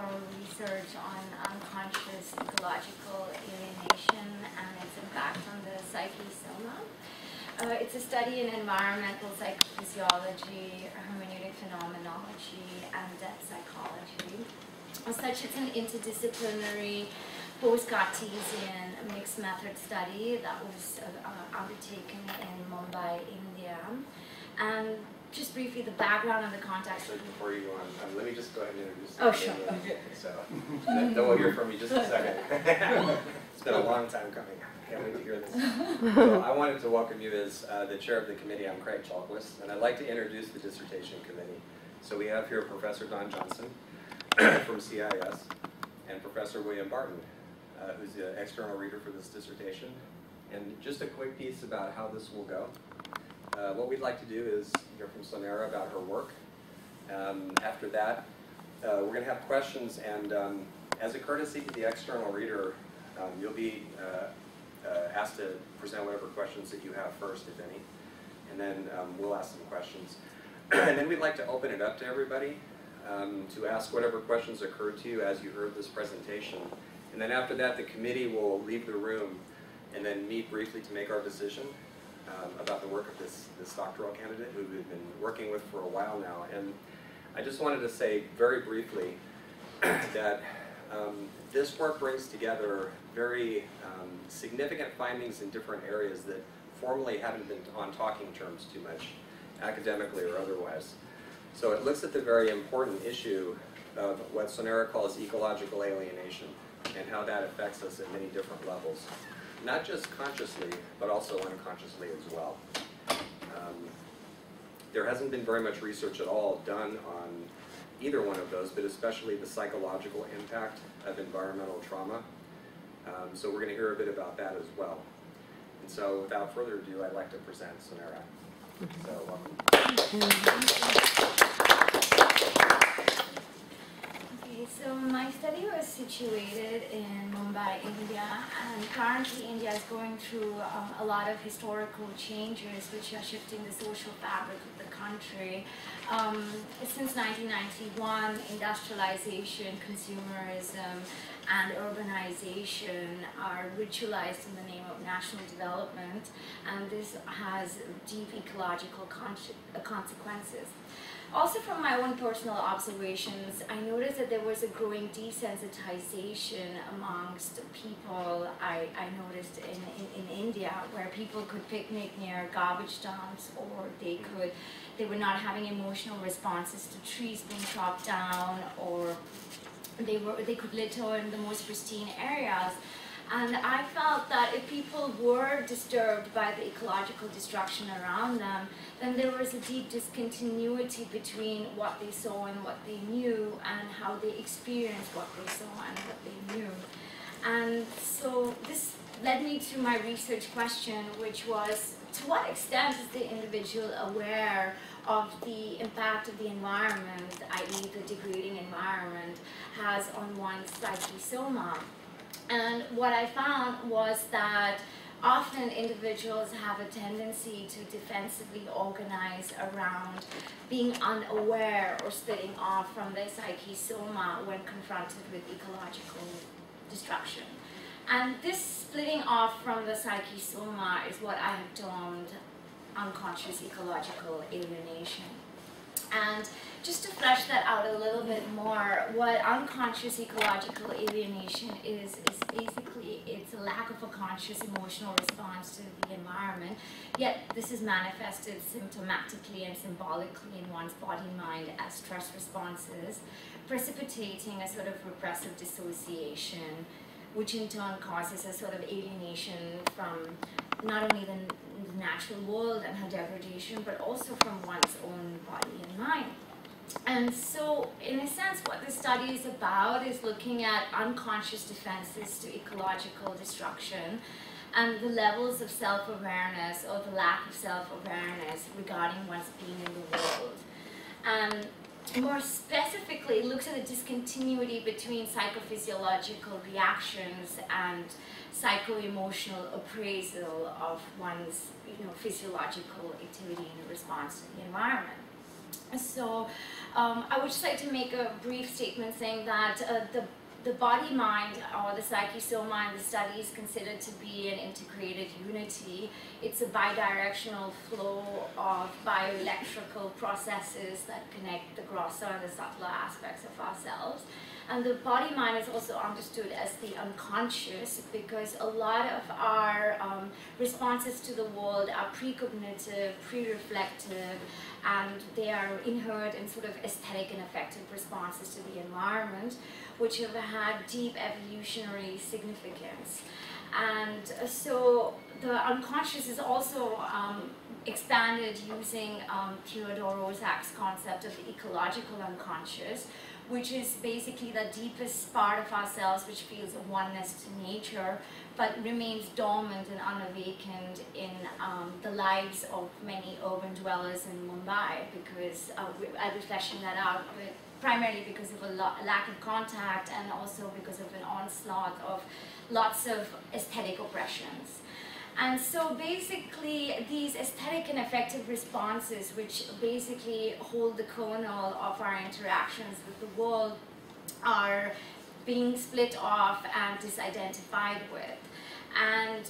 doctoral research on unconscious ecological alienation and its impact on the psychesoma. It's a study in environmental psychophysiology, hermeneutic phenomenology, and depth psychology. As such, it's an interdisciplinary post-Cartesian mixed method study that was undertaken in Mumbai, India. And just briefly, the background and the context. So before you go on, let me just go ahead and introduce Oh, sure. Okay. So then we'll hear from you just a second. It's been a long time coming. Can't wait to hear this. So I wanted to welcome you as the chair of the committee. I'm Craig Chalkwist, and I'd like to introduce the dissertation committee. So we have here Professor Don Johnson from CIS and Professor William Barton, who's the external reader for this dissertation. And just a quick piece about how this will go. What we'd like to do is hear from Sonera about her work. After that, we're going to have questions, and as a courtesy to the external reader, you'll be asked to present whatever questions that you have first, if any, and then we'll ask some questions. And then we'd like to open it up to everybody to ask whatever questions occurred to you as you heard this presentation. And then after that, the committee will leave the room and then meet briefly to make our decision about the work of this doctoral candidate who we've been working with for a while now. And I just wanted to say very briefly that this work brings together very significant findings in different areas that formerly haven't been on talking terms too much, academically or otherwise. So it looks at the very important issue of what Sonera calls ecological alienation and how that affects us at many different levels. Not just consciously, but also unconsciously as well. There hasn't been very much research at all done on either one of those, but especially the psychological impact of environmental trauma. So we're going to hear a bit about that as well. And so without further ado, I'd like to present Sonera. So welcome. Okay, so my study was situated in Mumbai, India, and currently India is going through a lot of historical changes which are shifting the social fabric of the country. Since 1991, industrialization, consumerism, and urbanization are ritualized in the name of national development, and this has deep ecological consequences. Also, from my own personal observations, I noticed that there was a growing desensitization amongst people I noticed in India, where people could picnic near garbage dumps, or they were not having emotional responses to trees being chopped down, or they could litter in the most pristine areas. And I felt that if people were disturbed by the ecological destruction around them, then there was a deep discontinuity between what they saw and what they knew, and how they experienced what they saw and what they knew. And so this led me to my research question, which was, to what extent is the individual aware of the impact of the environment, i.e. the degrading environment, has on one's psychesoma? And what I found was that often individuals have a tendency to defensively organize around being unaware or splitting off from their psychesoma when confronted with ecological destruction. And this splitting off from the psychesoma is what I have termed unconscious ecological alienation. And just to flesh that out a little bit more, what unconscious ecological alienation is basically, it's a lack of a conscious emotional response to the environment, yet this is manifested symptomatically and symbolically in one's body-mind as stress responses, precipitating a sort of repressive dissociation, which in turn causes a sort of alienation from not only the natural world and her degradation, but also from one's own body and mind. And so, in a sense, what this study is about is looking at unconscious defenses to ecological destruction and the levels of self-awareness or the lack of self-awareness regarding one's being in the world. And more specifically, it looks at the discontinuity between psychophysiological reactions and psycho-emotional appraisal of one's physiological activity in response to the environment. So I would just like to make a brief statement saying that the body-mind, or the psychesoma in the study, is considered to be an integrated unity. It's a bidirectional flow of bioelectrical processes that connect the grosser and the subtler aspects of ourselves. And the body-mind is also understood as the unconscious, because a lot of our responses to the world are precognitive, pre-reflective, and they are inherent in sort of aesthetic and affective responses to the environment, which have had deep evolutionary significance. And so the unconscious is also expanded using Theodore Roszak's concept of the ecological unconscious, which is basically the deepest part of ourselves which feels a oneness to nature, but remains dormant and unawakened in the lives of many urban dwellers in Mumbai, because I'll be fleshing that out, primarily because of a lack of contact, and also because of an onslaught of lots of aesthetic oppressions. And so basically these aesthetic and affective responses, which basically hold the kernel of our interactions with the world, are being split off and disidentified with. And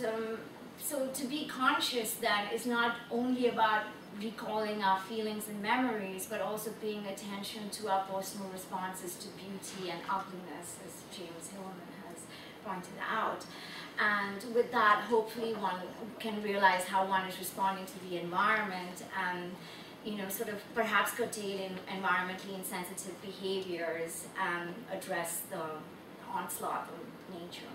so to be conscious then is not only about recalling our feelings and memories, but also paying attention to our personal responses to beauty and ugliness, as James Hillman has pointed out. And with that, hopefully one can realize how one is responding to the environment, and sort of perhaps curtail environmentally insensitive behaviors and address the onslaught of nature.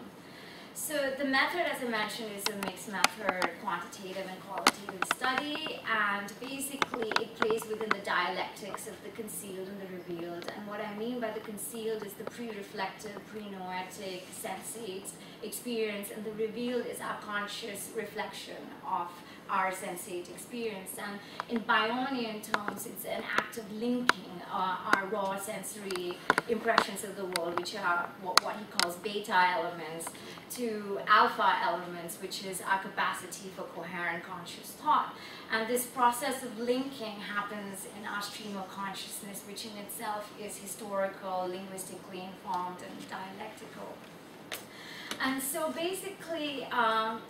So the method, as I mentioned, is a mixed method, quantitative and qualitative study, and basically it plays within the dialectics of the concealed and the revealed. And what I mean by the concealed is the pre-reflective, pre-noetic, sensate experience, and the revealed is our conscious reflection of our sensate experience. And in Bionian terms, it's an act of linking our raw sensory impressions of the world, which are what he calls beta elements, to alpha elements, which is our capacity for coherent conscious thought. And this process of linking happens in our stream of consciousness, which in itself is historical, linguistically informed, and dialectical. And so basically,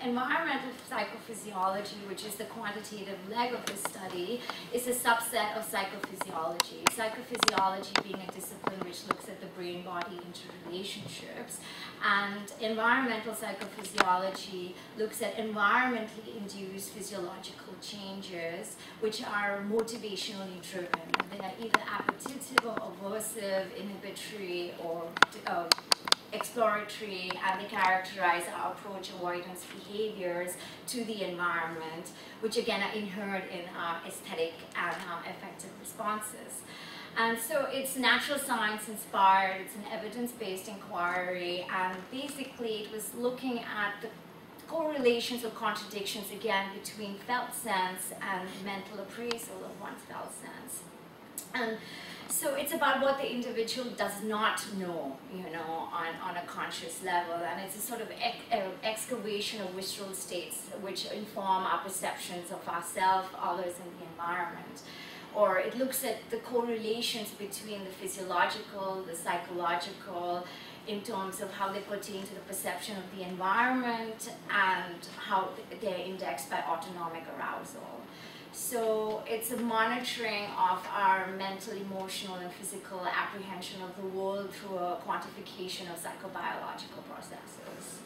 environmental psychophysiology, which is the quantitative leg of this study, is a subset of psychophysiology. Psychophysiology being a discipline which looks at the brain-body interrelationships, and environmental psychophysiology looks at environmentally induced physiological changes, which are motivationally driven. They are either appetitive or aversive, inhibitory, or exploratory, and they characterize our approach avoidance behaviors to the environment, which again are inherent in our aesthetic and affective responses. And so it's natural science inspired, it's an evidence-based inquiry, and basically it was looking at the correlations or contradictions again between felt sense and mental appraisal of one's felt sense. And so it's about what the individual does not know, on a conscious level, and it's a sort of excavation of visceral states which inform our perceptions of ourselves, others, and the environment. Or it looks at the correlations between the physiological, the psychological, in terms of how they pertain to the perception of the environment and how they're indexed by autonomic arousal. So it's a monitoring of our mental, emotional, and physical apprehension of the world through a quantification of psychobiological processes.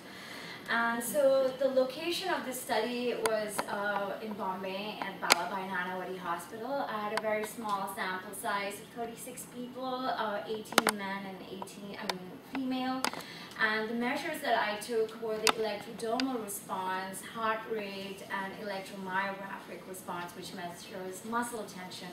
And so the location of this study was in Bombay at Balabai Nanawadi Hospital. I had a very small sample size of 36 people, 18 men and 18 female. And the measures that I took were the electrodermal response, heart rate, and electromyographic response, which measures muscle tension.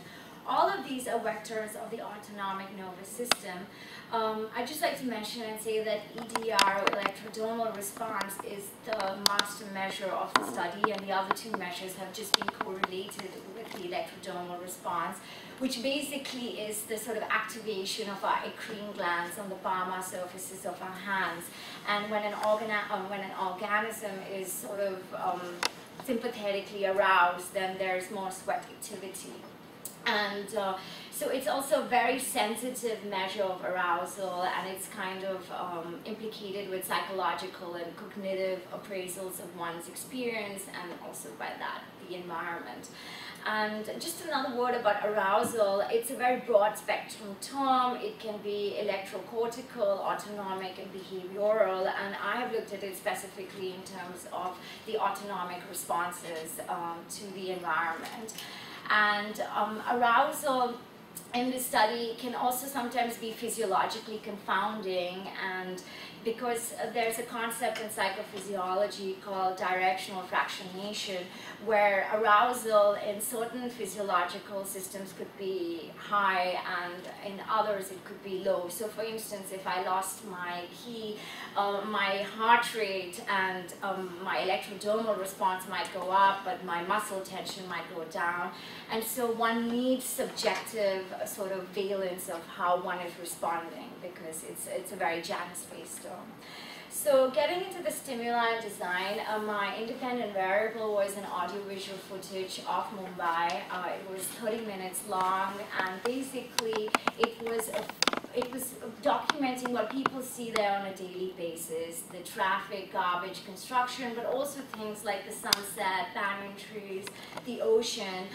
All of these are vectors of the autonomic nervous system. I'd just like to mention and say that EDR, electrodermal response, is the master measure of the study, and the other two measures have just been correlated with the electrodermal response, which basically is the sort of activation of our eccrine glands on the palmar surfaces of our hands. And when an organism is sort of sympathetically aroused, then there's more sweat activity. And so it's also a very sensitive measure of arousal, and it's kind of implicated with psychological and cognitive appraisals of one's experience, and also by that, the environment. And just another word about arousal, it's a very broad spectrum term. It can be electrocortical, autonomic, and behavioral, and I have looked at it specifically in terms of the autonomic responses to the environment. And arousal in this study can also sometimes be physiologically confounding, and because there's a concept in psychophysiology called directional fractionation, where arousal in certain physiological systems could be high and in others it could be low. So for instance, if I lost my key, my heart rate and my electrodermal response might go up, but my muscle tension might go down. And so one needs subjective sort of valence of how one is responding, because it's a very Janus-based term. So getting into the stimuli and design, my independent variable was an audiovisual footage of Mumbai. It was 30 minutes long, and basically it was documenting what people see there on a daily basis, the traffic, garbage, construction, but also things like the sunset, banyan trees, the ocean,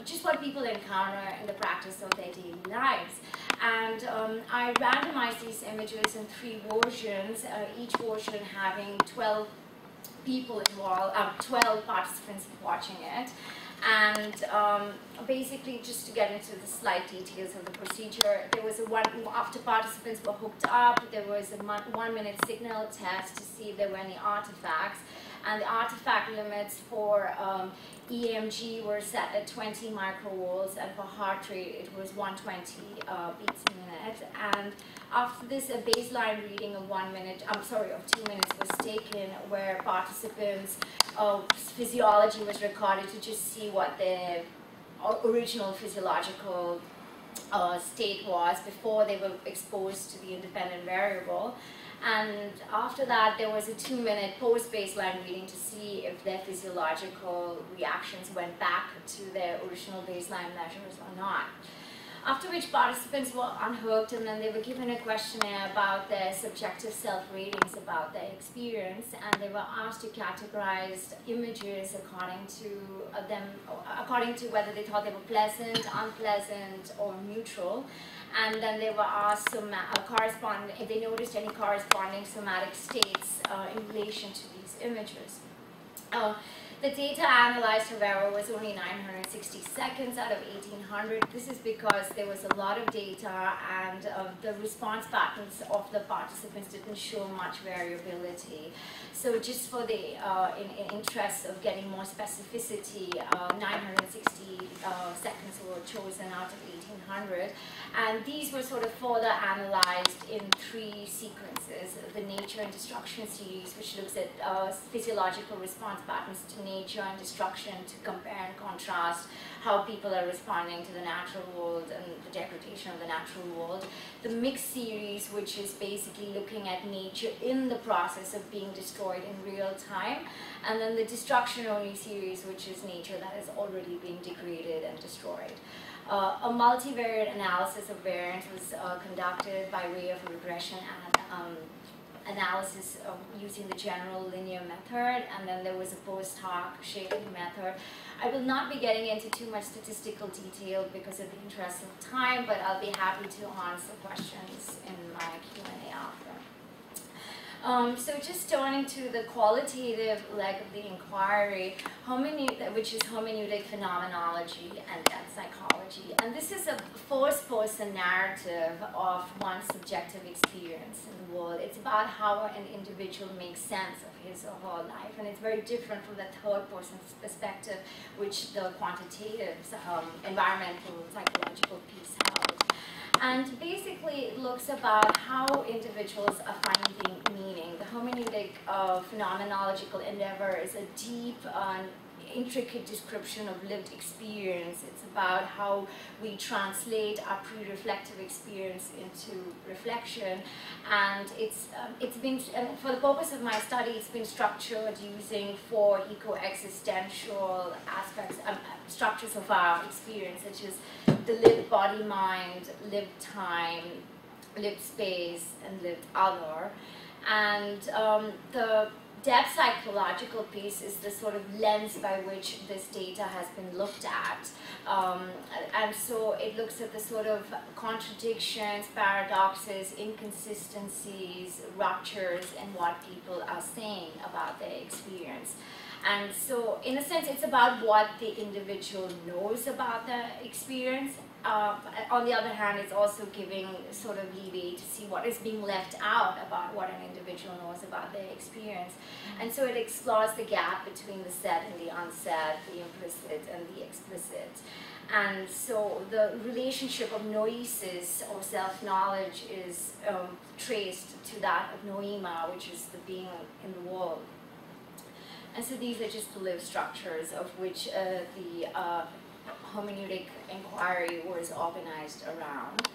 just what people encounter in the practice of their daily lives. And I randomized these images in 3 versions, each version having 12 people involved, 12 participants watching it. And basically, just to get into the slight details of the procedure, there was after participants were hooked up, there was a 1-minute signal test to see if there were any artifacts. And the artifact limits for EMG were set at 20 microvolts, and for heart rate it was 120 beats a minute. And after this, a baseline reading of 2 minutes was taken, where participants' physiology was recorded to just see what their original physiological state was before they were exposed to the independent variable. And after that, there was a 2-minute post-baseline reading to see if their physiological reactions went back to their original baseline measures or not. After which participants were unhooked, and then they were given a questionnaire about their subjective self-ratings about their experience, and they were asked to categorize images according to whether they thought they were pleasant, unpleasant, or neutral. And then they were asked if they noticed any corresponding somatic states in relation to these images. The data analyzed, however, was only 960 seconds out of 1800. This is because there was a lot of data, and the response patterns of the participants didn't show much variability. So just for the interest of getting more specificity, 960 seconds were chosen out of 1800. And these were sort of further analyzed in 3 sequences. The nature and destruction series, which looks at physiological response patterns to nature and destruction, to compare and contrast how people are responding to the natural world and the degradation of the natural world. The mixed series, which is basically looking at nature in the process of being destroyed in real time. And then the destruction only series, which is nature that is already being degraded and destroyed. A multivariate analysis of variance was conducted by way of regression and analysis using the general linear method, and then there was a post hoc shading method. I will not be getting into too much statistical detail because of the interest of time, but I'll be happy to answer questions in my Q&A after. So just turning to the qualitative leg of the inquiry, which is hermeneutic phenomenology and psychology. And this is a first-person narrative of one's subjective experience in the world. It's about how an individual makes sense of his or her life, and it's very different from the third-person perspective, which the quantitative environmental psychological piece held. And basically, it looks about how individuals are finding meaning. The hermeneutic phenomenological endeavor is a deep intricate description of lived experience. It's about how we translate our pre-reflective experience into reflection, and it's been, for the purpose of my study, it's been structured using 4 eco-existential aspects, structures of our experience, such as the lived body-mind, lived time, lived space, and lived other. And the depth psychological piece is the sort of lens by which this data has been looked at. And so it looks at the sort of contradictions, paradoxes, inconsistencies, ruptures in what people are saying about their experience. And so, in a sense, it's about what the individual knows about the experience. On the other hand, it's also giving sort of leeway to see what is being left out about what an individual knows about their experience. And so it explores the gap between the said and the unsaid, the implicit and the explicit. And so the relationship of noesis, or self-knowledge, is traced to that of noema, which is the being in the world. And so these are just the lived structures of which the hermeneutic inquiry was organized around.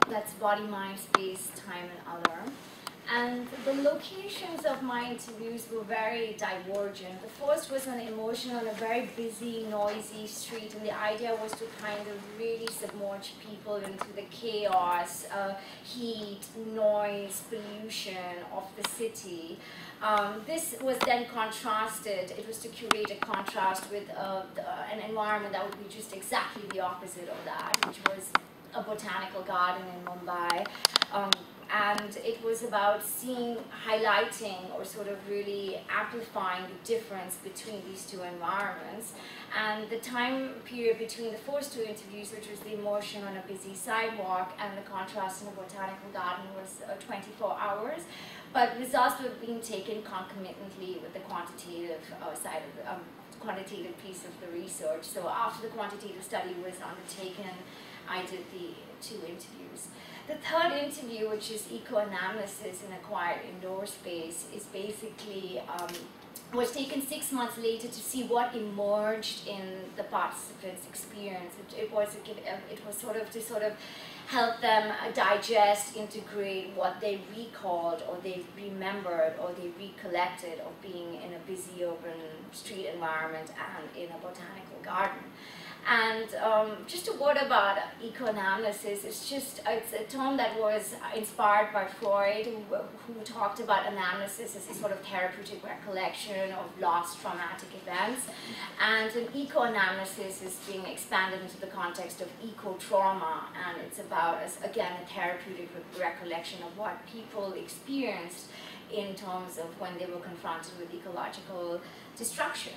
That's body, mind, space, time, and other. And the locations of my interviews were very divergent. The first was an emotional on a very busy, noisy street, and the idea was to kind of really submerge people into the chaos, heat, noise, pollution of the city. This was then contrasted. It was to curate a contrast with an environment that would be just exactly the opposite of that, which was a botanical garden in Mumbai. And it was about highlighting or sort of really amplifying the difference between these two environments. And the time period between the first 2 interviews, which was the immersion on a busy sidewalk and the contrast in a botanical garden, was 24 hours. But results were being taken concomitantly with the quantitative side of the quantitative piece of the research. So after the quantitative study was undertaken, I did the 2 interviews. The third interview, which is eco-anamnesis in a quiet indoor space, is basically was taken 6 months later to see what emerged in the participants' experience. It was sort of help them digest, integrate what they recalled or they remembered or they recollected of being in a busy urban street environment and in a botanical garden. And just a word about eco-anamnesis, it's a term that was inspired by Freud, who talked about anamnesis as a sort of therapeutic recollection of lost traumatic events. And an eco-anamnesis is being expanded into the context of eco-trauma, and it's about, again, a therapeutic recollection of what people experienced in terms of when they were confronted with ecological destruction.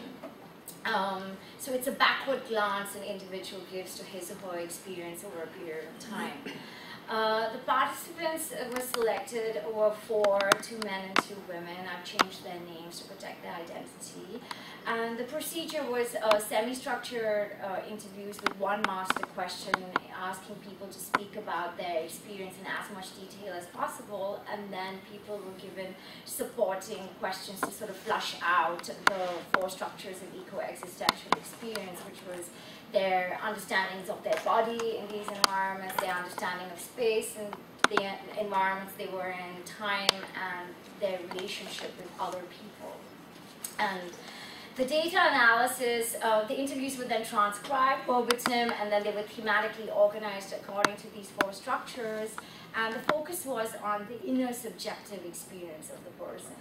So it's a backward glance an individual gives to his or her experience over a period of time. The participants were selected were 4, 2 men and 2 women. I've changed their names to protect their identity. And the procedure was semi-structured interviews with 1 master question, asking people to speak about their experience in as much detail as possible, and then people were given supporting questions to sort of flush out the 4 structures of eco-existential experience, which was their understandings of their body in these environments, their understanding of space and the environments they were in, time, and their relationship with other people. And the data analysis, the interviews were then transcribed verbatim, and then they were thematically organized according to these 4 structures, and the focus was on the inner subjective experience of the person.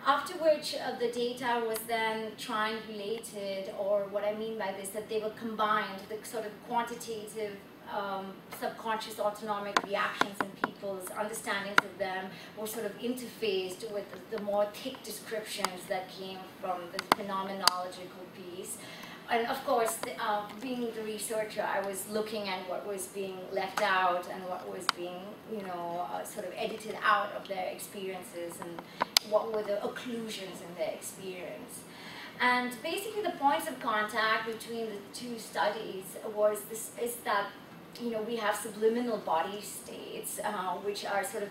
After which the data was then triangulated, or what I mean by this, that they were combined, the sort of quantitative subconscious autonomic reactions in people's understandings of them were sort of interfaced with the more thick descriptions that came from the phenomenological piece. And of course, being the researcher, I was looking at what was being left out and what was being, sort of edited out of their experiences, and what were the occlusions in their experience. And basically the points of contact between the 2 studies is that you know, we have subliminal body states, which are sort of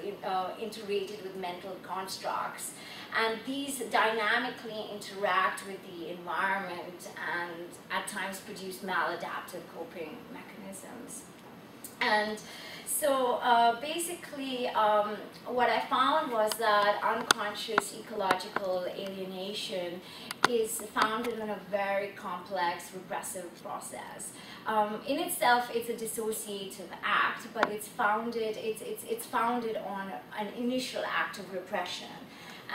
integrated with mental constructs. And these dynamically interact with the environment and at times produce maladaptive coping mechanisms. And so basically, what I found was that unconscious ecological alienation is founded in a very complex repressive process. In itself, it's a dissociative act, but it's founded on an initial act of repression.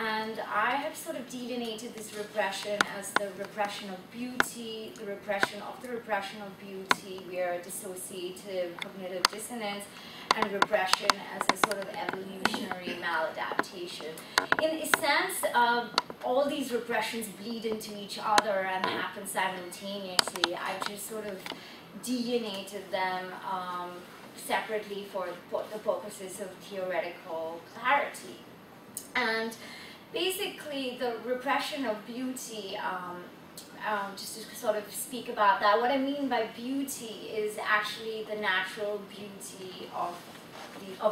And I have sort of delineated this repression as the repression of beauty, the repression of beauty, where dissociative cognitive dissonance, and repression as a sort of evolutionary maladaptation. In a sense, all these repressions bleed into each other and happen simultaneously. I just sort of delineated them separately for the purposes of theoretical clarity. And basically, the repression of beauty, just to sort of speak about that, what I mean by beauty is actually the natural beauty of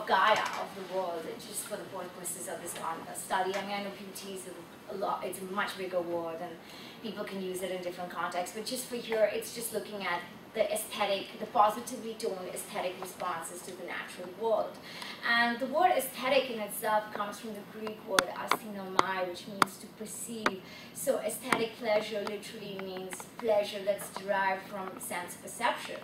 Gaia, of the world, just for the purposes of this study. I mean, I know beauty is it's a much bigger word, and people can use it in different contexts, but just for here, it's just looking at the aesthetic, the positively toned aesthetic responses to the natural world. And the word aesthetic in itself comes from the Greek word asthenomai, which means to perceive. So aesthetic pleasure literally means pleasure that's derived from sense perception.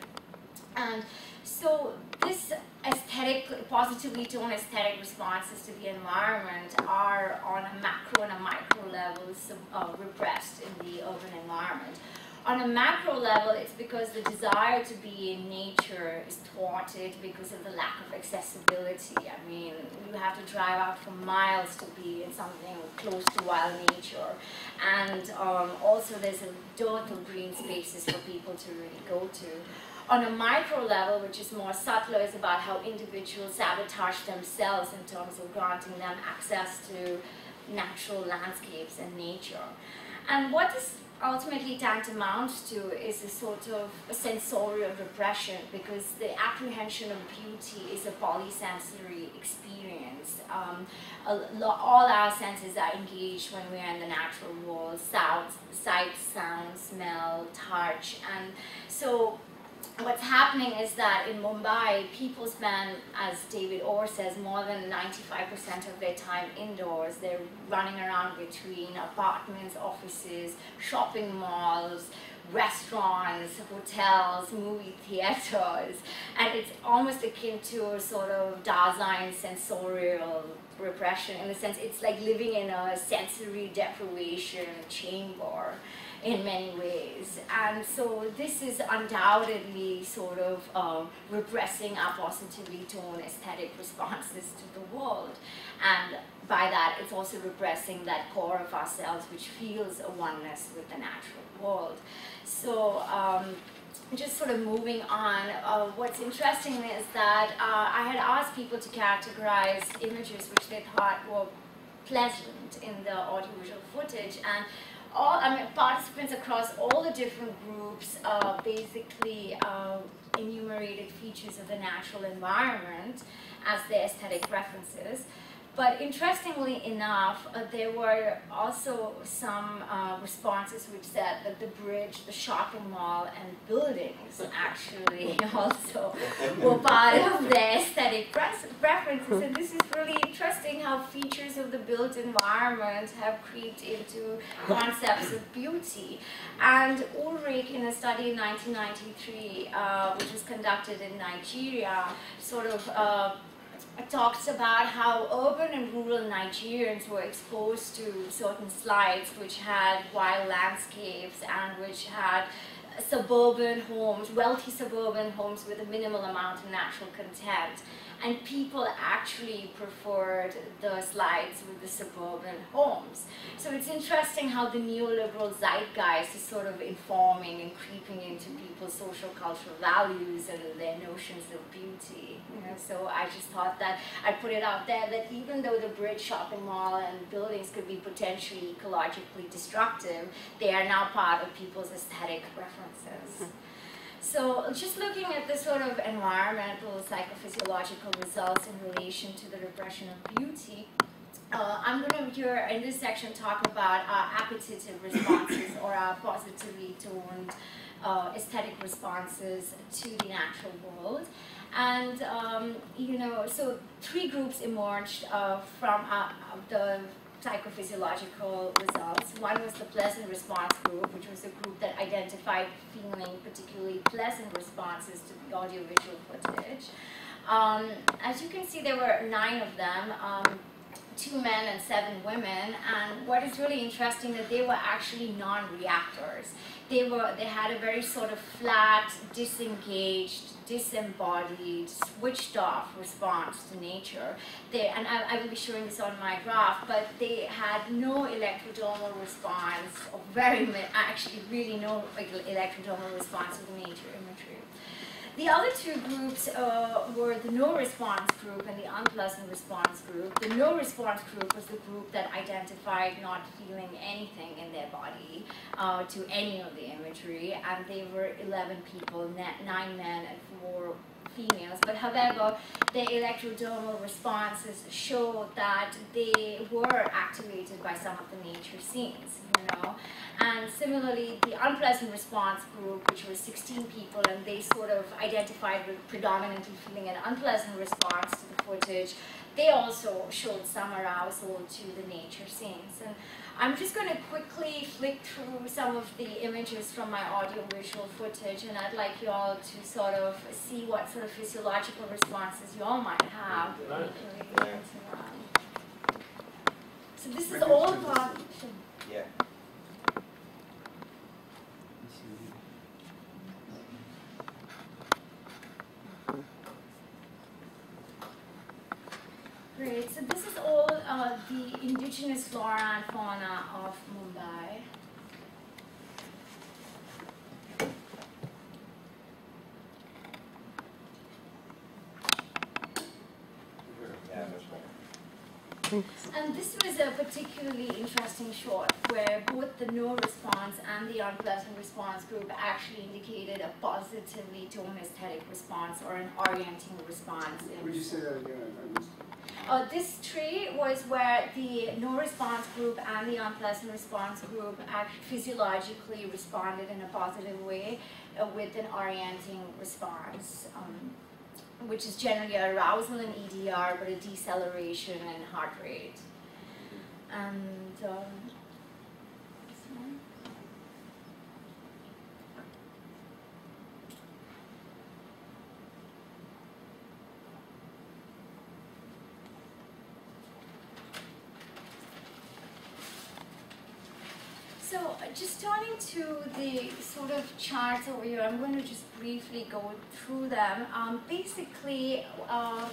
And so this aesthetic, positively toned aesthetic responses to the environment are on a macro and a micro level repressed in the urban environment. On a macro level, it's because the desire to be in nature is thwarted because of the lack of accessibility. I mean, you have to drive out for miles to be in something close to wild nature. And also there's a dearth of green spaces for people to really go to. On a micro level, which is more subtler, is about how individuals sabotage themselves in terms of granting them access to natural landscapes and nature. And what this ultimately tantamounts to is a sort of a sensorial repression, because the apprehension of beauty is a polysensory experience. All our senses are engaged when we're in the natural world: sight, sound, smell, touch. And so what's happening is that in Mumbai, people spend, as David Orr says, more than 95% of their time indoors. They're running around between apartments, offices, shopping malls, restaurants, hotels, movie theaters, and it's almost akin to a sort of Dasein sensorial repression. In the sense, it's like living in a sensory deprivation chamber in many ways. And so this is undoubtedly sort of repressing our positively toned aesthetic responses to the world. And by that, it's also repressing that core of ourselves which feels a oneness with the natural world. So just sort of moving on, what's interesting is that I had asked people to categorize images which they thought were pleasant in the audiovisual footage, and participants across all the different groups basically enumerated features of the natural environment as their aesthetic preferences. But interestingly enough, there were also some responses which said that the bridge, the shopping mall, and buildings actually also were part of their aesthetic preferences. And this is really interesting how features of the built environment have creeped into concepts of beauty. And Ulrich, in a study in 1993, which was conducted in Nigeria, sort of talks about how urban and rural Nigerians were exposed to certain slides which had wild landscapes and which had suburban homes, wealthy suburban homes with a minimal amount of natural content. And people actually preferred the slides with the suburban homes. So it's interesting how the neoliberal zeitgeist is sort of informing and creeping into people's social cultural values and their notions of beauty. You know? So I just thought that I'd put it out there that even though the bridge, shopping mall, and buildings could be potentially ecologically destructive, they are now part of people's aesthetic preferences. So just looking at the sort of environmental psychophysiological results in relation to the repression of beauty, I'm going to here in this section talk about appetitive responses or positively toned aesthetic responses to the natural world. And, so three groups emerged from the psychophysiological results. One was the pleasant response group, which was a group that identified feeling particularly pleasant responses to the audiovisual footage. As you can see, there were 9 of them. 2 men and 7 women, and what is really interesting that they were actually non-reactors. They had a very sort of flat, disengaged, disembodied, switched off response to nature. And I will be showing this on my graph, but they had no electrodermal response, or actually really no electrodermal response to the nature imagery. The other 2 groups were the no response group and the unpleasant response group. The no response group was the group that identified not feeling anything in their body to any of the imagery, and they were 11 people, 9 men and 4 females. But however, the electrodermal responses show that they were activated by some of the nature scenes, And similarly, the unpleasant response group, which was 16 people, and they sort of identified with predominantly feeling an unpleasant response to the footage, they also showed some arousal to the nature scenes. And I'm just going to quickly flick through some of the images from my audiovisual footage, and I'd like you all to sort of see what sort of physiological responses you all might have. So this is all about... Yeah. Great. So this is all the indigenous flora and fauna of Mumbai. And this was a particularly interesting shot where both the no response and the unpleasant response group actually indicated a positively toned aesthetic response or an orienting response. Would you say that again? I missed it. This tree was where the no response group and the unpleasant response group actually physiologically responded in a positive way with an orienting response. Which is generally arousal in EDR, but a deceleration in heart rate. And this one. So just turning to the sort of charts over here, I'm going to just briefly go through them. Basically,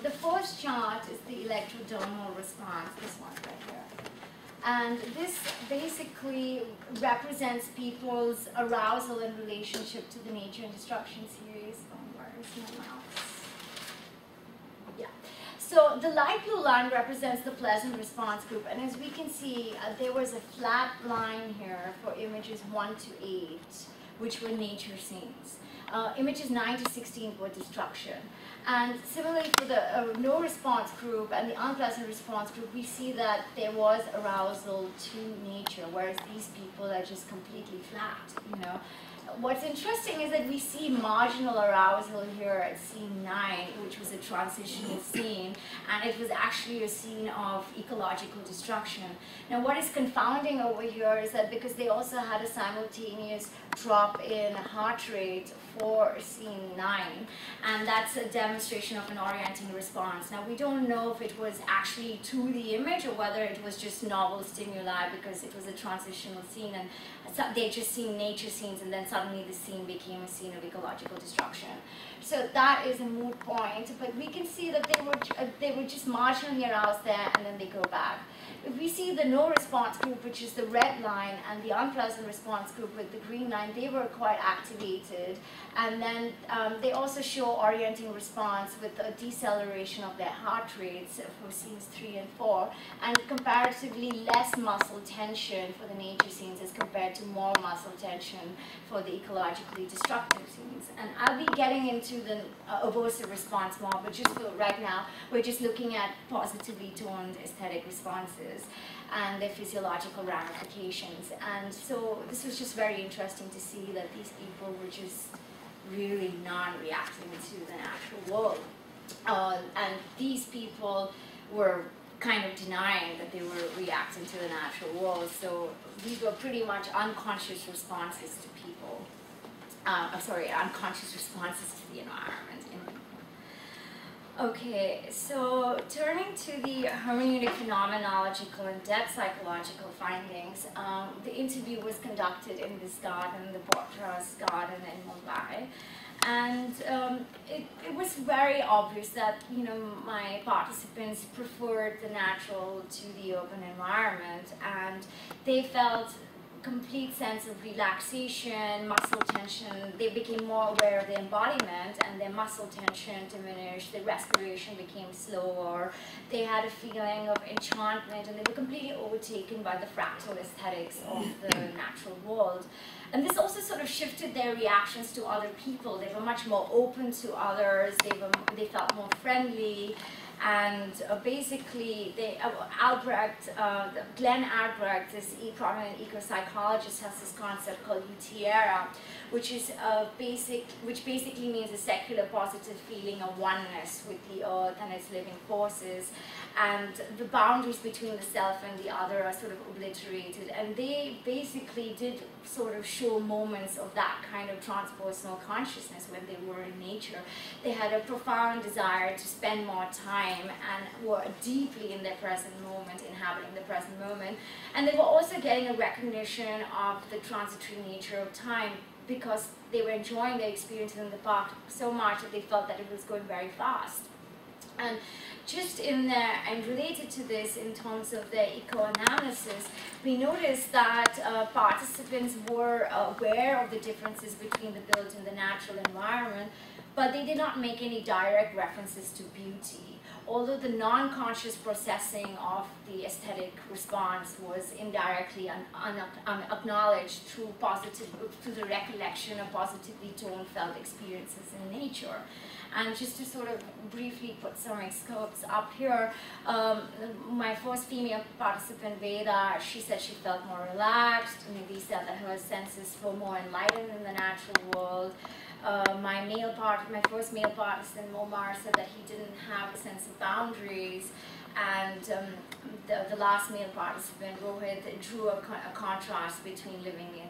the first chart is the electrodermal response, this one right here. And this basically represents people's arousal in relationship to the nature and destruction series. Where is my mouse? Yeah. So the light blue line represents the pleasant response group, and as we can see, there was a flat line here for images 1 to 8, which were nature scenes. Images 9 to 16 were destruction. And similarly for the no response group and the unpleasant response group, we see that there was arousal to nature, whereas these people are just completely flat, What's interesting is that we see marginal arousal here at scene 9, which was a transitional scene, and it was actually a scene of ecological destruction. Now what is confounding over here is that because they also had a simultaneous drop in heart rate for scene 9, and that's a demonstration of an orienting response. Now we don't know if it was actually to the image or whether it was just novel stimuli because it was a transitional scene and they just seen nature scenes and then suddenly the scene became a scene of ecological destruction. So that is a moot point, but we can see that they were just marginally aroused there and then they go back. If we see the no response group, which is the red line, and the unpleasant response group with the green line, mind, they were quite activated. And then they also show orienting response with a deceleration of their heart rates for scenes 3 and 4, and comparatively less muscle tension for the nature scenes as compared to more muscle tension for the ecologically destructive scenes. And I'll be getting into the aversive response more, but just for right now, we're just looking at positively toned aesthetic responses and their physiological ramifications. And so this was just very interesting to see that these people were just really non-reacting to the natural world. And these people were kind of denying that they were reacting to the natural world. So these were pretty much unconscious responses to people. Unconscious responses to the environment. Okay, so turning to the hermeneutic, phenomenological, and depth psychological findings, the interview was conducted in this garden, the Botras garden in Mumbai. And it was very obvious that, you know, my participants preferred the natural to the urban environment, and they felt complete sense of relaxation, muscle tension. They became more aware of the embodiment, and their muscle tension diminished, their respiration became slower, they had a feeling of enchantment, and they were completely overtaken by the fractal aesthetics of the natural world. And this also sort of shifted their reactions to other people. They were much more open to others, they felt more friendly. And basically, Glenn Albrecht, this prominent eco-psychologist, has this concept called euthyera, which basically means a secular positive feeling of oneness with the earth and its living forces. And the boundaries between the self and the other are sort of obliterated. And they basically did sort of show moments of that kind of transpersonal consciousness when they were in nature. They had a profound desire to spend more time and were deeply in their present moment, inhabiting the present moment. And they were also getting a recognition of the transitory nature of time, because they were enjoying their experiences in the park so much that they felt that it was going very fast. And just in there, and related to this in terms of their eco-analysis, we noticed that participants were aware of the differences between the built and the natural environment, but they did not make any direct references to beauty. Although the non-conscious processing of the aesthetic response was indirectly acknowledged through the recollection of positively toned felt experiences in nature. And just to sort of briefly put some scopes up here, my first female participant, Veda, she said she felt more relaxed. Nidhi said that her senses were more enlightened in the natural world. My first male participant, Momar, said that he didn't have a sense of boundaries. And the last male participant, Rohit, drew a contrast between living in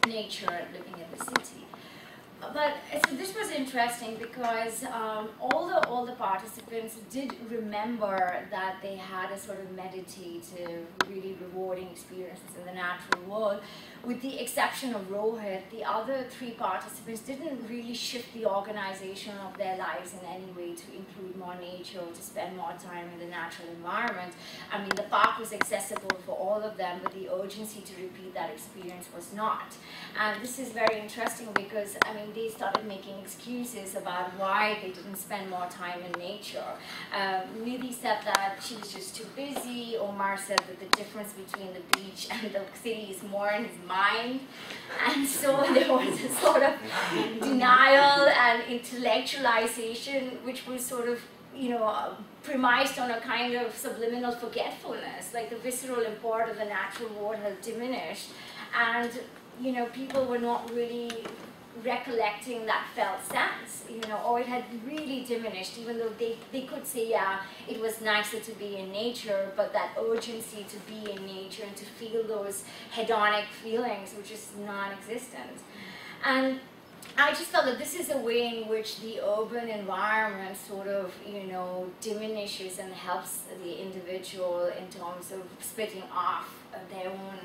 nature and living in the city. But so this was interesting because all the participants did remember that they had a sort of meditative, really rewarding experiences in the natural world. With the exception of Rohit, the other 3 participants didn't really shift the organization of their lives in any way to include more nature or to spend more time in the natural environment. I mean, the park was accessible for all of them, but the urgency to repeat that experience was not. And this is very interesting because, I mean, they started making excuses about why they didn't spend more time in nature. Nidhi said that she was just too busy. Omar said that the difference between the beach and the city is more in his mind. And so there was a sort of denial and intellectualization, which was sort of, you know, premised on a kind of subliminal forgetfulness, like the visceral import of the natural world has diminished. And, you know, people were not really recollecting that felt sense, you know, or it had really diminished, even though they could say, yeah, it was nicer to be in nature, but that urgency to be in nature and to feel those hedonic feelings, which is non-existent. And I just felt that this is a way in which the urban environment sort of, you know, diminishes and helps the individual in terms of splitting off their own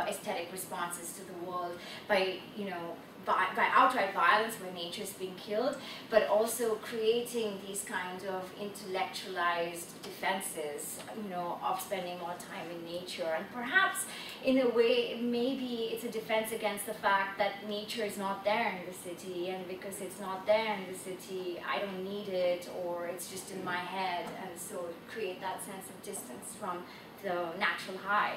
aesthetic responses to the world by, you know, by outright violence where nature is being killed, but also creating these kinds of intellectualized defenses, you know, of spending more time in nature. And perhaps in a way, maybe it's a defense against the fact that nature is not there in the city, and because it's not there in the city, I don't need it, or it's just in my head, and so create that sense of distance from the natural high.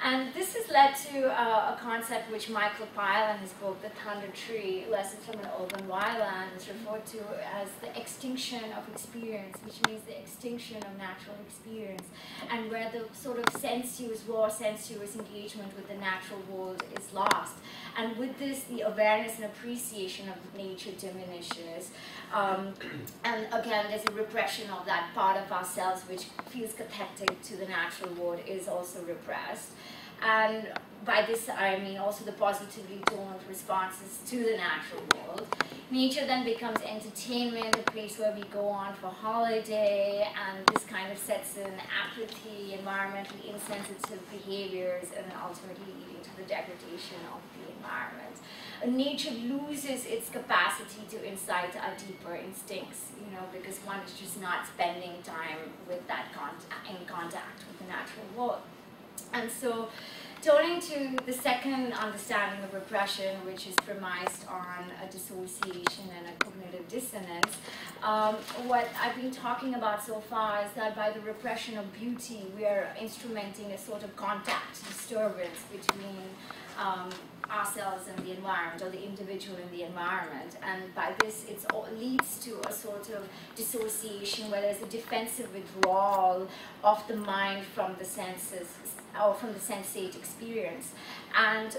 And this has led to a concept which Michael Pyle in his book, The Thunder Tree, Lessons from an Urban Wildland, is referred to as the extinction of experience, which means the extinction of natural experience, and where the sort of sensuous, raw sensuous engagement with the natural world is lost. And with this, the awareness and appreciation of nature diminishes. And again, there's a repression of that part of ourselves which feels catheptic to the natural world is also repressed. And by this, I mean also the positively toned responses to the natural world. Nature then becomes entertainment, a place where we go on for holiday, and this kind of sets in apathy, environmentally insensitive behaviors, and then ultimately leading to the degradation of the environment. Nature loses its capacity to incite our deeper instincts, you know, because one is just not spending time with that in contact with the natural world. And so, turning to the second understanding of repression, which is premised on a dissociation and a cognitive dissonance, what I've been talking about so far is that by the repression of beauty, we are instrumenting a sort of contact disturbance between ourselves and the environment, or the individual and the environment. And by this, it leads to a sort of dissociation where there's a defensive withdrawal of the mind from the senses, or from the sensate experience. And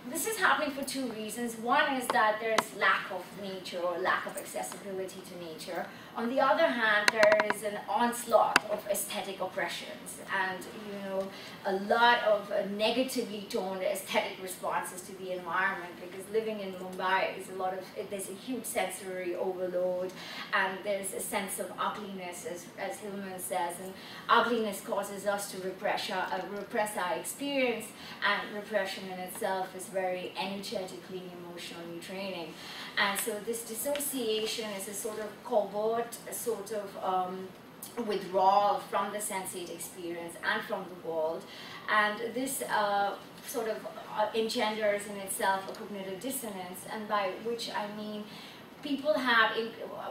this is happening for two reasons. One is that there's lack of nature, or lack of accessibility to nature. On the other hand, there is an onslaught of aesthetic oppressions, and you know, a lot of negatively toned aesthetic responses to the environment, because living in Mumbai is there's a huge sensory overload, and there's a sense of ugliness, as Hillman says, and ugliness causes us to repress our experience, and repression in itself is very energetically and emotionally draining. And so this dissociation is a sort of covert, a sort of withdrawal from the sensate experience and from the world. And this sort of engenders in itself a cognitive dissonance, and by which I mean people have,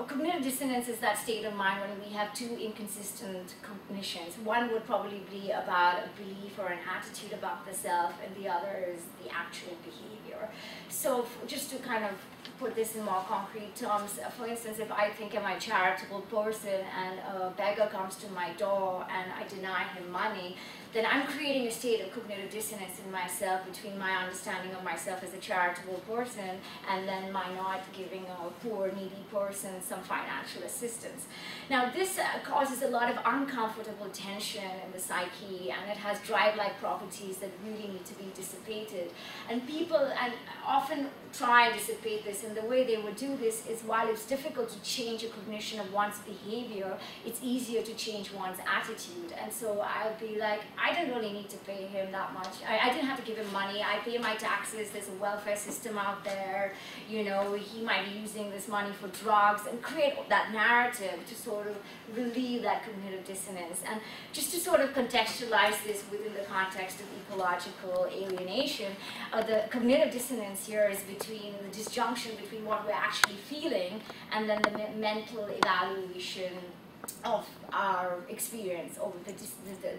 cognitive dissonance is that state of mind when we have two inconsistent cognitions. One would probably be about a belief or an attitude about the self, and the other is the actual behavior. So just to kind of put this in more concrete terms, for instance, if I think I'm a charitable person and a beggar comes to my door and I deny him money, then I'm creating a state of cognitive dissonance in myself between my understanding of myself as a charitable person and then my not giving a poor, needy person some financial assistance. Now this causes a lot of uncomfortable tension in the psyche, and it has drive-like properties that really need to be dissipated. And people often try and dissipate this, and the way they would do this is, while it's difficult to change a cognition of one's behavior, it's easier to change one's attitude. And so I'll be like, I don't really need to pay him that much. I didn't have to give him money. I pay my taxes. There's a welfare system out there. You know, he might be using this money for drugs, and create that narrative to sort of relieve that cognitive dissonance. And just to sort of contextualize this within the context of ecological alienation, the cognitive dissonance here is between the disjunction between what we're actually feeling and then the mental evaluation of our experience, or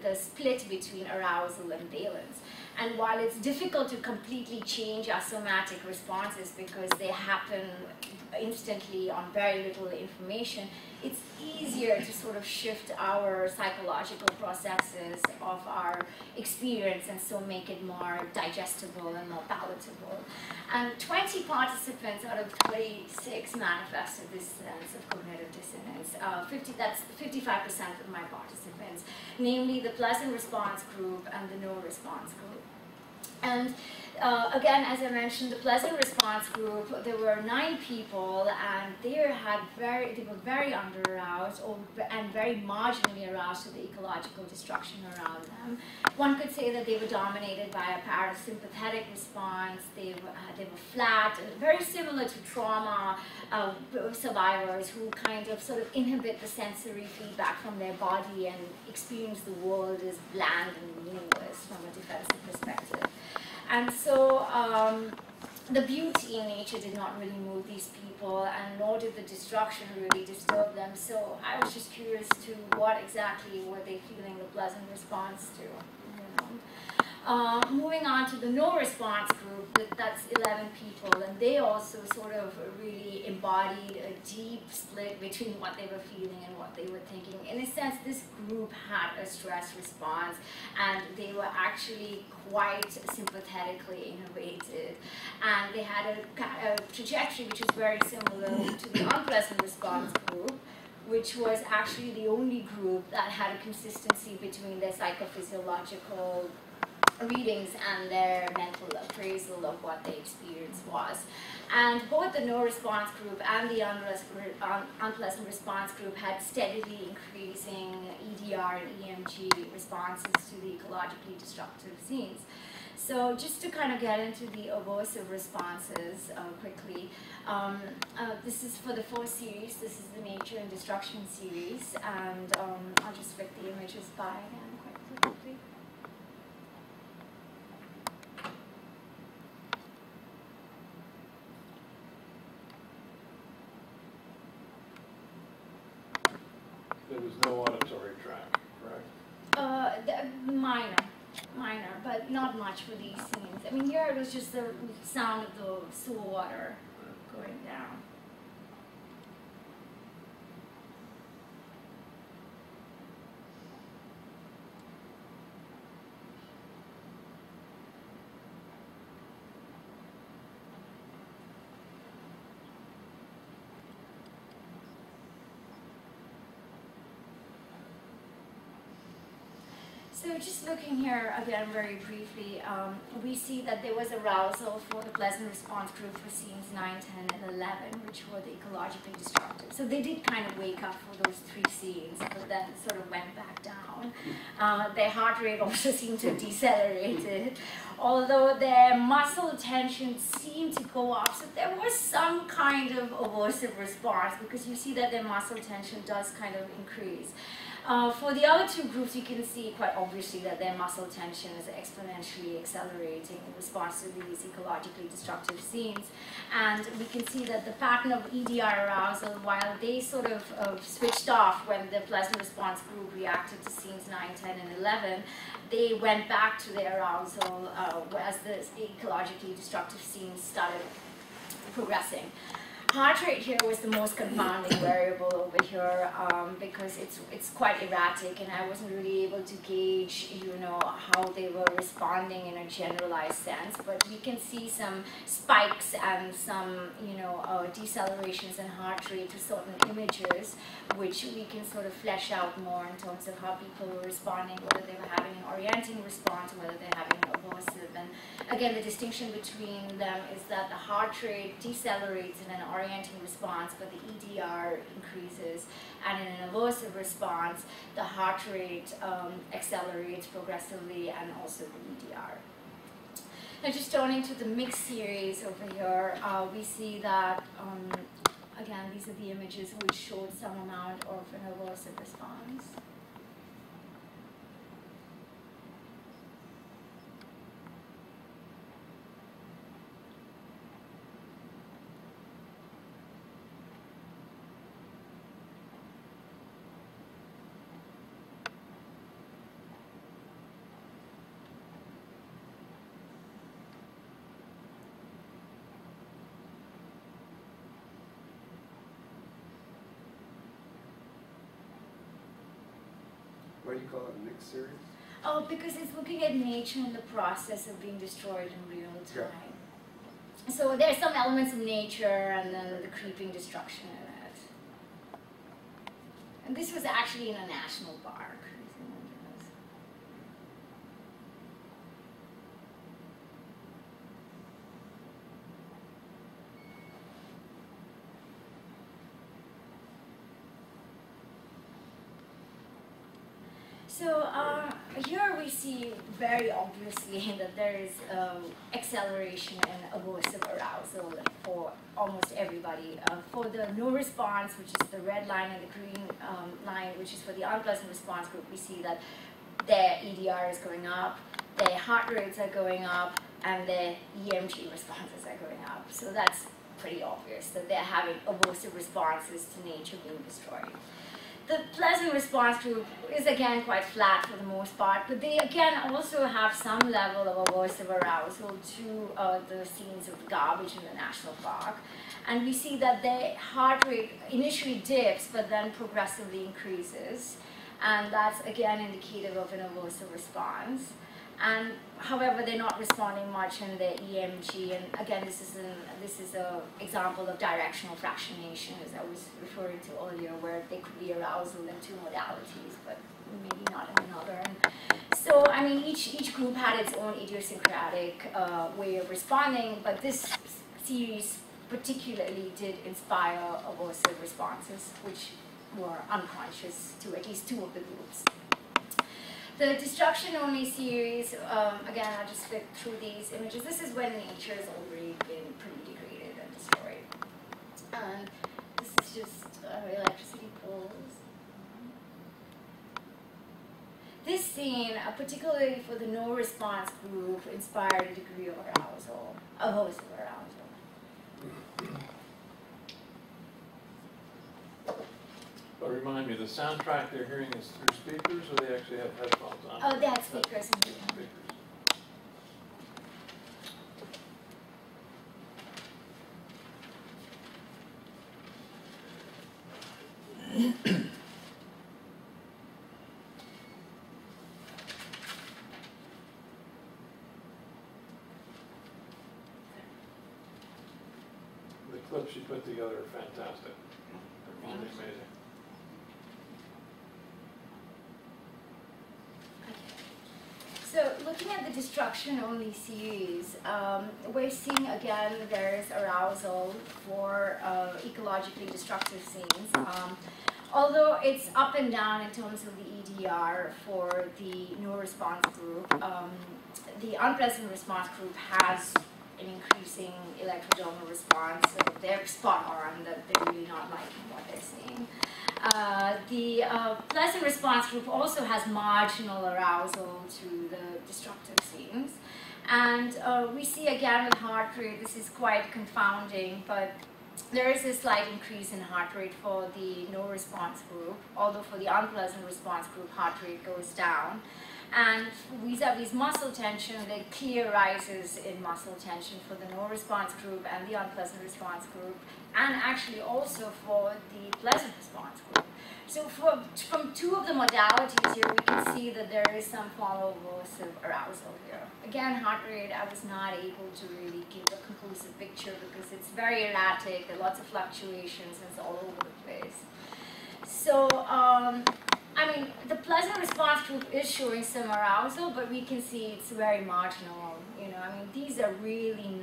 the split between arousal and valence. And while it's difficult to completely change our somatic responses because they happen instantly on very little information, it's easier to sort of shift our psychological processes of our experience and so make it more digestible and more palatable. And 20 participants out of 26 manifested this sense of cognitive dissonance. That's 55% of my participants, namely the pleasant response group and the no response group. And again, as I mentioned, the pleasant response group, there were 9 people, and they were very under-aroused and very marginally aroused to the ecological destruction around them. One could say that they were dominated by a parasympathetic response. They were flat, very similar to trauma survivors who kind of sort of inhibit the sensory feedback from their body and experience the world as bland and meaningless from a defensive perspective. And so the beauty in nature did not really move these people, and nor did the destruction really disturb them. So I was just curious to what exactly were they feeling the pleasant response to. Moving on to the no response group, that's 11 people, and they also sort of really embodied a deep split between what they were feeling and what they were thinking. In a sense, this group had a stress response, and they were actually quite sympathetically innervated, and they had a trajectory which is very similar to the unpleasant response group, which was actually the only group that had a consistency between their psychophysiological readings and their mental appraisal of what the experience was. And both the no response group and the unpleasant response group had steadily increasing EDR and EMG responses to the ecologically destructive scenes. So just to kind of get into the aversive responses quickly, this is for the 4th series. This is the Nature and Destruction series, and I'll just flick the images by again quite quickly. There was no auditory track, correct? Minor, but not much for these scenes. I mean, here it was just the sound of the sewer water going down. So just looking here again very briefly, we see that there was arousal for the pleasant response group for scenes 9, 10, and 11, which were the ecologically destructive. So they did kind of wake up for those 3 scenes, but then sort of went back down. Their heart rate also seemed to have decelerated, although their muscle tension seemed to go up. So there was some kind of aversive response, because you see that their muscle tension does kind of increase. For the other 2 groups, you can see quite obviously that their muscle tension is exponentially accelerating in response to these ecologically destructive scenes. And we can see that the pattern of EDR arousal, while they sort of switched off when the pleasant response group reacted to scenes 9, 10, and 11, they went back to their arousal as the ecologically destructive scenes started progressing. Heart rate here was the most confounding variable over here because it's quite erratic, and I wasn't really able to gauge, how they were responding in a generalized sense. But we can see some spikes and some, decelerations in heart rate to certain images, which we can sort of flesh out more in terms of how people were responding, whether they were having an orienting response, whether they're having an aversive. And again, the distinction between them is that the heart rate decelerates in an orienting response, but the EDR increases, and in an aversive response, the heart rate accelerates progressively, and also the EDR. Now, just turning to the mixed series over here, we see that, again, these are the images which showed some amount of an aversive response. Why do you call it a mixed series? Oh, because it's looking at nature in the process of being destroyed in real time. Yeah. So there's some elements of nature and then the creeping destruction in it. And this was actually in a national park. So here we see very obviously that there is acceleration in aversive arousal for almost everybody. For the no response, which is the red line, and the green line, which is for the unpleasant response group, we see that their EDR is going up, their heart rates are going up, and their EMG responses are going up. So that's pretty obvious that they're having aversive responses to nature being destroyed. The pleasant response group is again quite flat for the most part, but they again also have some level of aversive arousal to the scenes of garbage in the national park. And we see that their heart rate initially dips, but then progressively increases. And that's again indicative of an aversive response. And however, they're not responding much in their EMG. And again, this is an example of directional fractionation, as I was referring to earlier, where there could be arousal in two modalities, but maybe not in another. And so, I mean, each group had its own idiosyncratic way of responding, but this series particularly did inspire aversive responses, which were unconscious to at least two of the groups. The destruction-only series, again, I'll just flip through these images. This is when nature has already been pretty degraded and destroyed. And this is just electricity poles. This scene, particularly for the no-response group, inspired a degree of arousal, a host of arousal. But remind me, the soundtrack they're hearing is through speakers, or they actually have headphones on? Oh, they had speakers. Speakers. The clips you put together are fantastic. They're really amazing. So looking at the destruction-only series, we're seeing again there's arousal for ecologically destructive scenes. Although it's up and down in terms of the EDR for the no-response group, the unpleasant response group has an increasing electrodermal response, so they're spot on that they're really not liking what they're seeing. The pleasant response group also has marginal arousal to the destructive scenes. And we see again with heart rate, this is quite confounding, but there is a slight increase in heart rate for the no response group, although for the unpleasant response group, heart rate goes down. And vis-a-vis muscle tension, there clear rises in muscle tension for the no response group and the unpleasant response group, and actually also for the pleasant response group. So from two of the modalities here, we can see that there is some form of aversive arousal here. Again, heart rate, I was not able to really give a conclusive picture because it's very erratic, there are lots of fluctuations, and it's all over the place. So, I mean, the pleasant response group is showing some arousal, but we can see it's very marginal. You know, I mean, these are really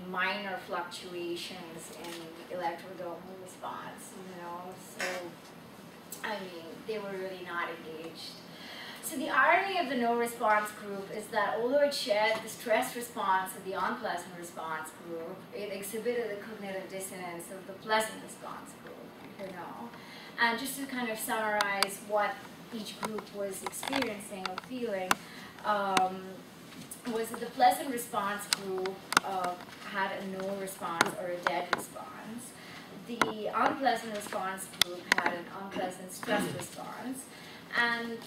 minor fluctuations in the electrodermal response. You know, so I mean, they were really not engaged. So the irony of the no response group is that although it shared the stress response of the unpleasant response group, it exhibited the cognitive dissonance of the pleasant response group. You know. And just to kind of summarize what each group was experiencing or feeling, was that the pleasant response group had a no response or a dead response. The unpleasant response group had an unpleasant stress response. And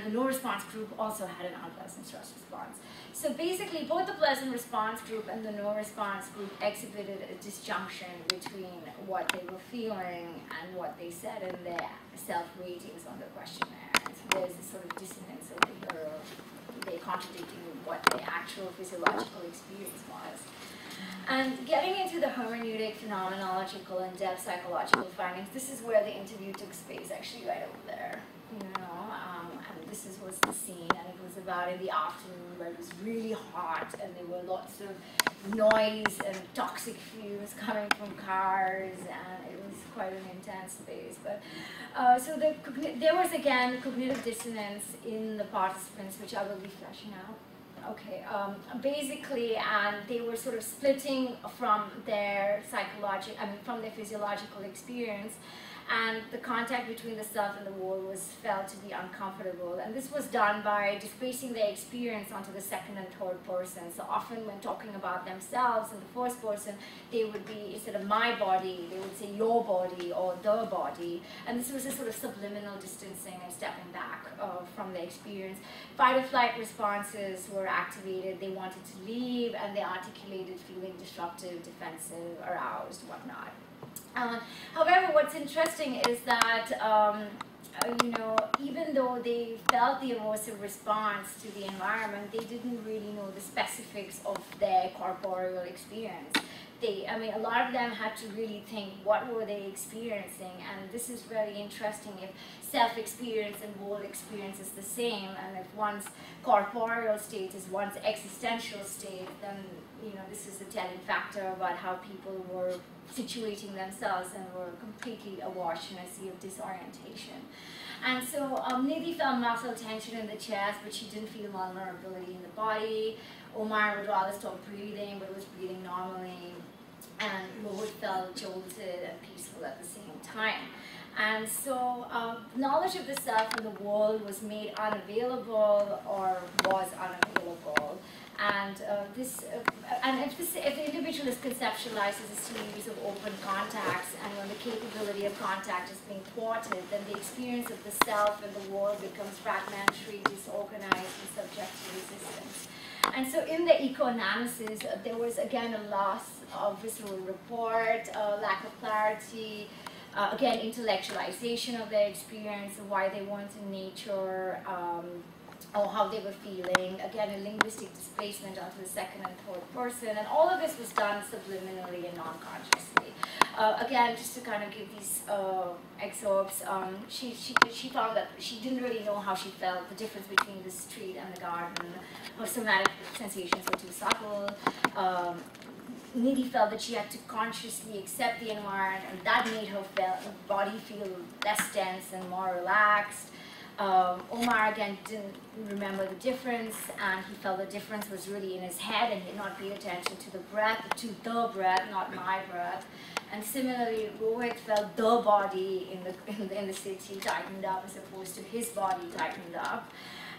the no response group also had an unpleasant stress response. So basically, both the pleasant response group and the no response group exhibited a disjunction between what they were feeling and what they said in their self-ratings on the questionnaire. And so there's this sort of dissonance over here, they contradicting what their actual physiological experience was. And getting into the hermeneutic, phenomenological, and depth psychological findings, this is where the interview took place, actually right over there. And this was the scene, and it was about in the afternoon where it was really hot, and there were lots of noise and toxic fumes coming from cars, and it was quite an intense space. But so there was again cognitive dissonance in the participants, which I will be fleshing out. Okay, basically, and they were sort of splitting from their from their physiological experience, and the contact between the self and the world was felt to be uncomfortable. And this was done by displacing their experience onto the second and third person. So often when talking about themselves in the first person, they would be, instead of my body, they would say your body or the body. And this was a sort of subliminal distancing and stepping back from the experience. Fight or flight responses were activated. They wanted to leave, and they articulated feeling disruptive, defensive, aroused, whatnot. However, what's interesting is that, even though they felt the aversive response to the environment, they didn't really know the specifics of their corporeal experience. A lot of them had to really think, what were they experiencing? And this is very interesting. If self-experience and world experience is the same, and if one's corporeal state is one's existential state, then this is a telling factor about how people were situating themselves and were completely awash in a sea of disorientation. And so Nidhi felt muscle tension in the chest, but she didn't feel vulnerability in the body. Omar would rather stop breathing, but was breathing normally. And Rohit felt jolted and peaceful at the same time. And so knowledge of the self and the world was made unavailable or was unavailable. And if the individual is conceptualized as a series of open contacts, and when the capability of contact is being thwarted, then the experience of the self and the world becomes fragmentary, disorganized, and subject to resistance. And so in the eco-analysis, there was again a loss of visceral report, lack of clarity, again intellectualization of their experience, why they weren't in nature, or how they were feeling, again a linguistic displacement onto the second and third person, and all of this was done subliminally and non-consciously. Again, just to kind of give these excerpts, she found that she didn't really know how she felt, the difference between the street and the garden. Her somatic sensations were too subtle. Nidhi felt that she had to consciously accept the environment, and that made her body feel less tense and more relaxed. Omar again didn't remember the difference, and he felt the difference was really in his head, and he had not paid attention to the breath, not my breath. And similarly, Rohit felt the body in the city tightened up as opposed to his body tightened up.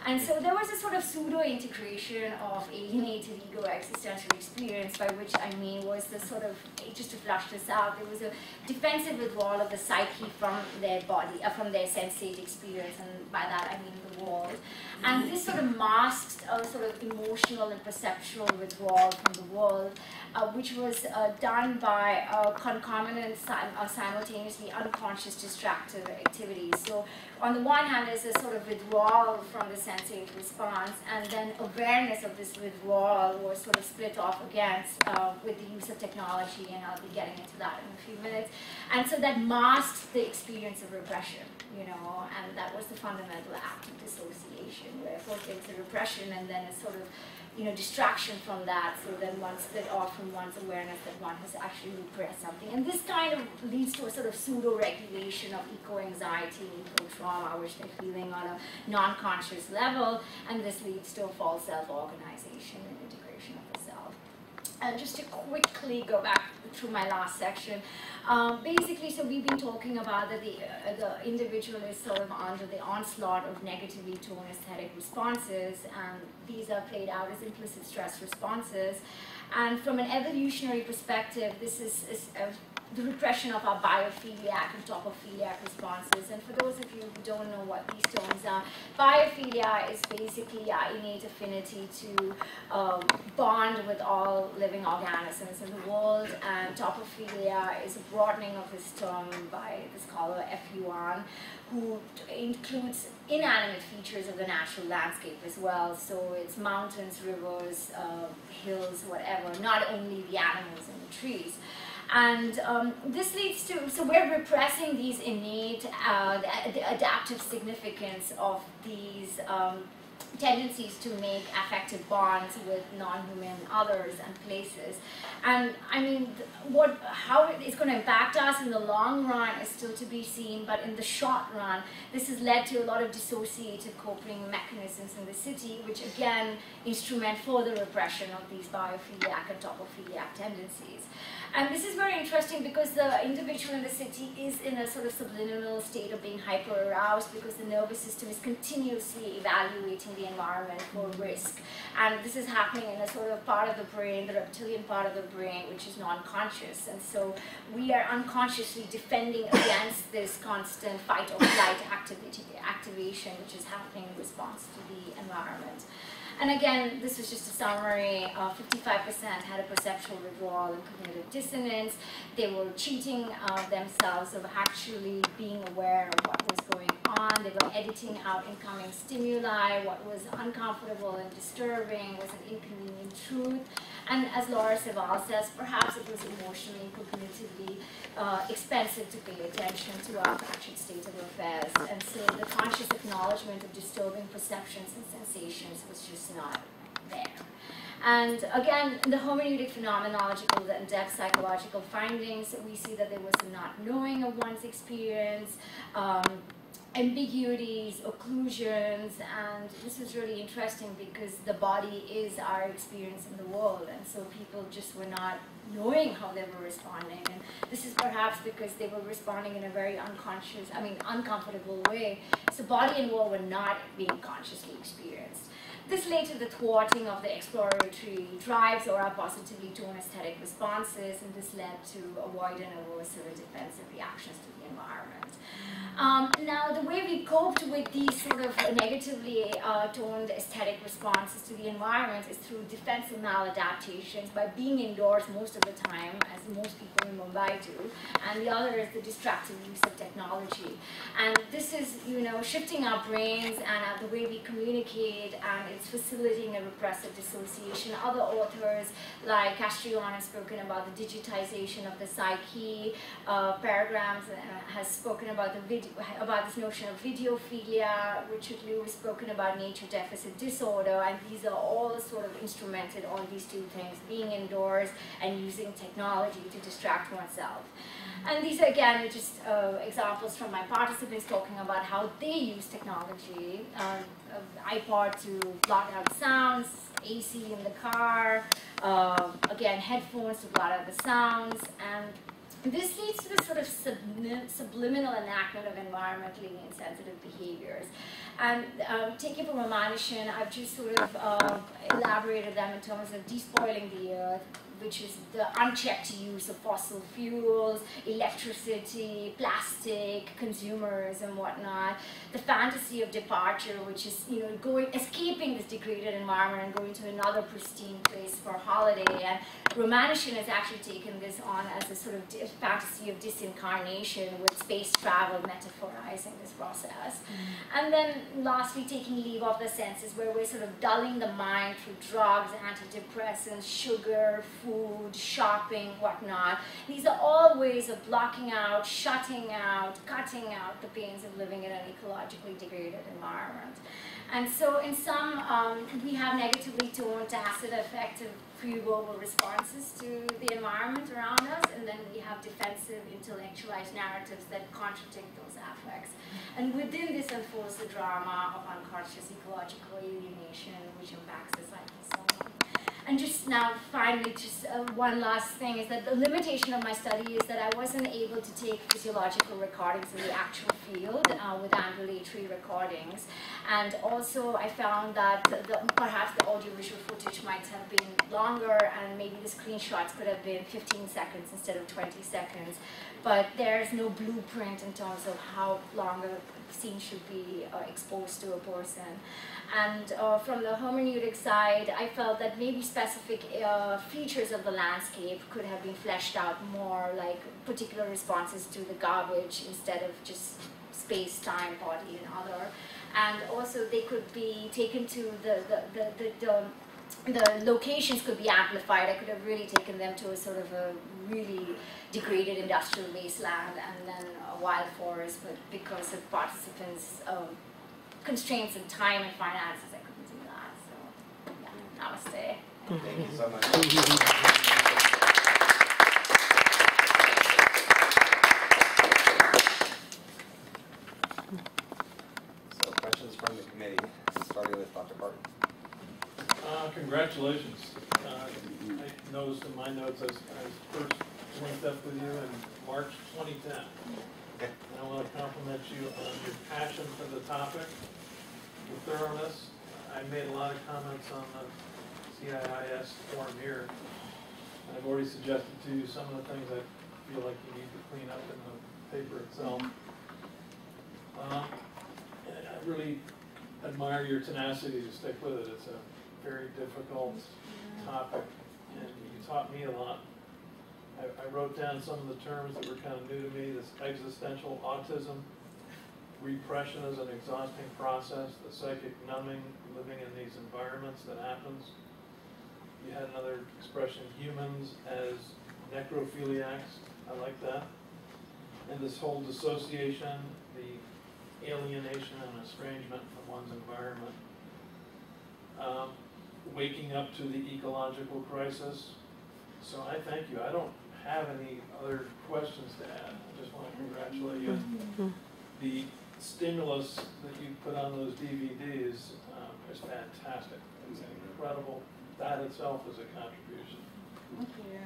And so there was a sort of pseudo-integration of alienated ego existential experience, by which I mean was the sort of, just to flush this out, there was a defensive withdrawal of the psyche from their body, from their sensate experience, and by that I mean the world. And this sort of masked a sort of emotional and perceptual withdrawal from the world, which was done by concomitant, simultaneously unconscious distractive activities. So on the one hand, there's a sort of withdrawal from the sensate response, and then awareness of this withdrawal was sort of split off against with the use of technology, and I'll be getting into that in a few minutes. And so that masked the experience of repression, and that was the fundamental act of dissociation, where first there was a repression and then a sort of distraction from that, so then one split off from one's awareness that one has actually repressed something. And this kind of leads to a sort of pseudo-regulation of eco-anxiety, eco-trauma, which they're feeling on a non-conscious level, and this leads to a false self-organization and integration of the self. And just to quickly go back through my last section, basically, so we've been talking about that the individual is sort of under the onslaught of negatively toned aesthetic responses, and these are played out as implicit stress responses. And from an evolutionary perspective, this is the repression of our biophiliac and topophiliac responses. And for those of you who don't know what these terms are, biophilia is basically our innate affinity to bond with all living organisms in the world, and topophilia is a broadening of this term by the scholar F. Yuan, who includes inanimate features of the natural landscape as well. So it's mountains, rivers, hills, whatever, not only the animals and the trees. And this leads to, so we're repressing these innate, the adaptive significance of these tendencies to make affective bonds with non-human others and places. And I mean, how it's going to impact us in the long run is still to be seen, but in the short run, this has led to a lot of dissociative coping mechanisms in the city, which again instrument further repression of these biophiliac and topophiliac tendencies. And this is very interesting because the individual in the city is in a sort of subliminal state of being hyper-aroused because the nervous system is continuously evaluating the environment for risk. And this is happening in a sort of part of the brain, the reptilian part of the brain, which is non-conscious. And so we are unconsciously defending against this constant fight or flight activation, which is happening in response to the environment. And again, this was just a summary. 55% had a perceptual withdrawal and cognitive dissonance. They were cheating themselves of actually being aware of what was going on. They were editing out incoming stimuli. What was uncomfortable and disturbing was an inconvenient truth. And as Laura Seval says, perhaps it was emotionally and cognitively expensive to pay attention to our fractured state of affairs. And so the conscious acknowledgement of disturbing perceptions and sensations was just not there. And again, the hermeneutic phenomenological and depth psychological findings, we see that there was a not knowing of one's experience, ambiguities, occlusions, and this was really interesting because the body is our experience in the world, and so people just were not knowing how they were responding, and this is perhaps because they were responding in a very uncomfortable way, so body and world were not being consciously experienced. This led to the thwarting of the exploratory drives or our positively toned aesthetic responses, and this led to avoidant, aversive, and defensive reactions to the environment. Now, the way we coped with these sort of negatively toned aesthetic responses to the environment is through defensive maladaptations by being indoors most of the time, as most people in Mumbai do, and the other is the distractive use of technology. And this is, shifting our brains and the way we communicate, and it's facilitating a repressive dissociation. Other authors, like Castrillon, have spoken about the digitization of the psyche. Paragrams has spoken about this notion of videophilia. Richard Liu has spoken about nature deficit disorder, and these are all sort of instrumented on these two things, being indoors and using technology to distract oneself. And these are, again, just examples from my participants talking about how they use technology, iPod to block out sounds, AC in the car, again, headphones to block out the sounds, and this leads to this sort of subliminal enactment of environmentally insensitive behaviors. And taking from Alienation, I've just sort of elaborated them in terms of despoiling the earth, which is the unchecked use of fossil fuels, electricity, plastic, consumerism, whatnot. The fantasy of departure, which is escaping this degraded environment and going to another pristine place for a holiday. And Alienation has actually taken this on as a sort of fantasy of disincarnation, with space travel metaphorizing this process. And then lastly, taking leave of the senses, where we're sort of dulling the mind through drugs, antidepressants, sugar, food, shopping, whatnot. These are all ways of blocking out, shutting out, cutting out the pains of living in an ecologically degraded environment. And so in some, we have negatively toned, tacit, affective, pre-verbal responses to the environment around us, and then we have defensive, intellectualized narratives that contradict those affects. And within this unfolds the drama of unconscious ecological alienation, which impacts the psychesoma. And just now, finally, just one last thing is that the limitation of my study is that I wasn't able to take physiological recordings in the actual field with ambulatory recordings. And also, I found that perhaps the audiovisual footage might have been longer, and maybe the screenshots could have been 15 seconds instead of 20 seconds. But there's no blueprint in terms of how long a scene should be exposed to a person. And from the hermeneutic side, I felt that maybe specific features of the landscape could have been fleshed out more, like particular responses to the garbage instead of just space, time, body, and other. And also they could be taken to the locations could be amplified. I could have really taken them to a sort of a really degraded industrial wasteland and then a wild forest, but because of participants' constraints in time and finances, I couldn't do that. So, yeah, namaste. Thank you so much. So, questions from the committee, starting with Dr. Barton. Congratulations. I noticed in my notes I first linked up with you in March 2010. And I want to compliment you on your passion for the topic, your thoroughness. I made a lot of comments on the CIIS forum here. And I've already suggested to you some of the things I feel like you need to clean up in the paper itself. And I really admire your tenacity to stick with it. It's a very difficult topic, and you taught me a lot. I wrote down some of the terms that were kind of new to me: this existential autism, repression as an exhausting process, the psychic numbing, living in these environments that happens. You had another expression, humans as necrophiliacs. I like that. And this whole dissociation, the alienation and estrangement from one's environment. Waking up to the ecological crisis. So I thank you. I don't have any other questions to add. I just want to congratulate you. The stimulus that you put on those DVDs is fantastic. It's incredible. That itself is a contribution. Thank you.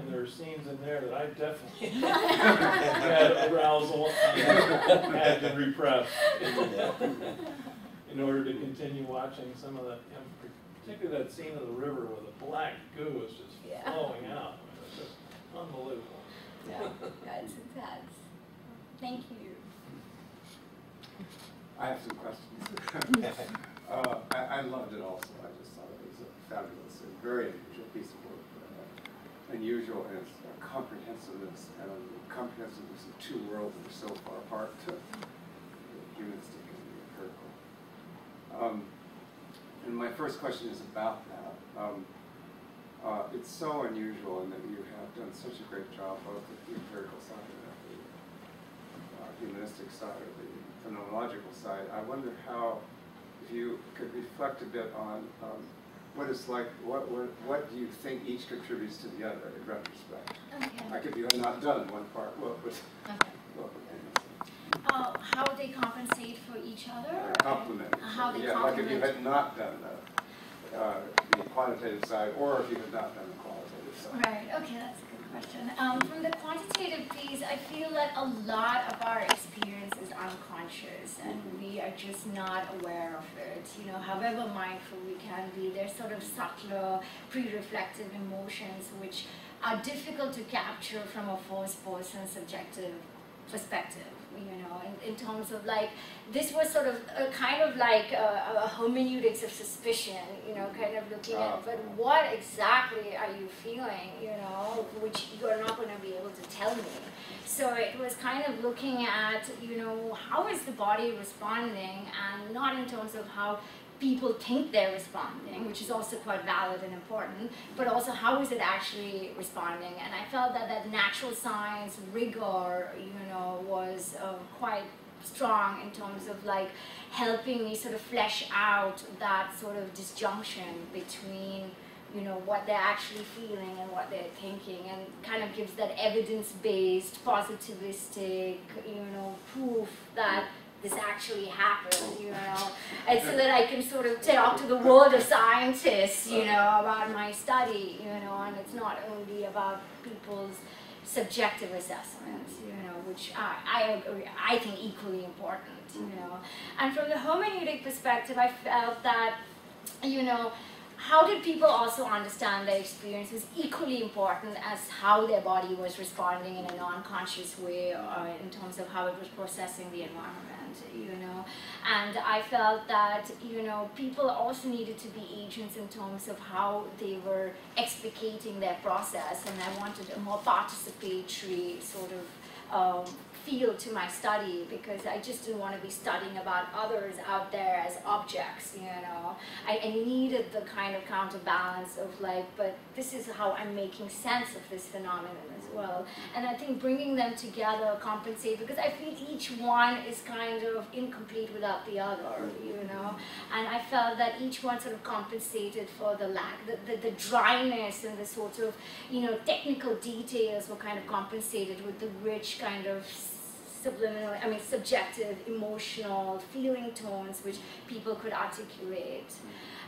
And there are scenes in there that I definitely had arousal and had to repress in order to continue watching some of that, particularly that scene of the river where the black goo is just flowing out. I mean, it's just unbelievable. Yeah, that's intense. Thank you. I have some questions. I loved it also. I just thought it was a fabulous and very unusual piece of work. Unusual in its comprehensiveness and the comprehensiveness of two worlds that are so far apart, the humanistic and the empirical. And my first question is about that. It's so unusual in that you have done such a great job both with the empirical side and the humanistic side or the phenomenological side. I wonder how, if you could reflect a bit on what it's like, what do you think each contributes to the other in retrospect? Okay. Like if you had not done one part, what would how they compensate for each other? complement. How they like if you complement. had not done the quantitative side, or if you had not done the qualitative side. Right, okay, that's a good question. From the quantitative piece, I feel that a lot of our experience is unconscious and we are just not aware of it. You know, however mindful we can be, there's sort of subtler, pre-reflective emotions which are difficult to capture from a first-person subjective perspective. You know, in terms of like, this was sort of a kind of like a hermeneutics of suspicion, you know, kind of looking at, but what exactly are you feeling, you know, which you're not going to be able to tell me. So it was kind of looking at, you know, how is the body responding, and not in terms of how people think they're responding, which is also quite valid and important, but also how is it actually responding. And I felt that that natural science rigor, you know, was quite strong in terms of like helping me sort of flesh out that sort of disjunction between, you know, what they're actually feeling and what they're thinking, and kind of gives that evidence-based, positivistic, you know, proof that this actually happened, you know, and so that I can sort of talk to the world of scientists, you know, about my study, you know, and it's not only about people's subjective assessments, you know, which I agree, I think equally important, you know. And from the hermeneutic perspective, I felt that, you know, how did people also understand their experience was equally important as how their body was responding in a non-conscious way in terms of how it was processing the environment, you know. And I felt that, you know, people also needed to be agents in terms of how they were explicating their process, and I wanted a more participatory sort of feel to my study, because I just didn't want to be studying about others out there as objects, you know. I needed the kind of counterbalance of like, but this is how I'm making sense of this phenomenon as well. And I think bringing them together compensate, because I feel each one is kind of incomplete without the other, you know. And I felt that each one sort of compensated for the lack, the dryness and the sort of, you know, technical details were kind of compensated with the rich kind of subliminal, I mean subjective, emotional, feeling tones which people could articulate.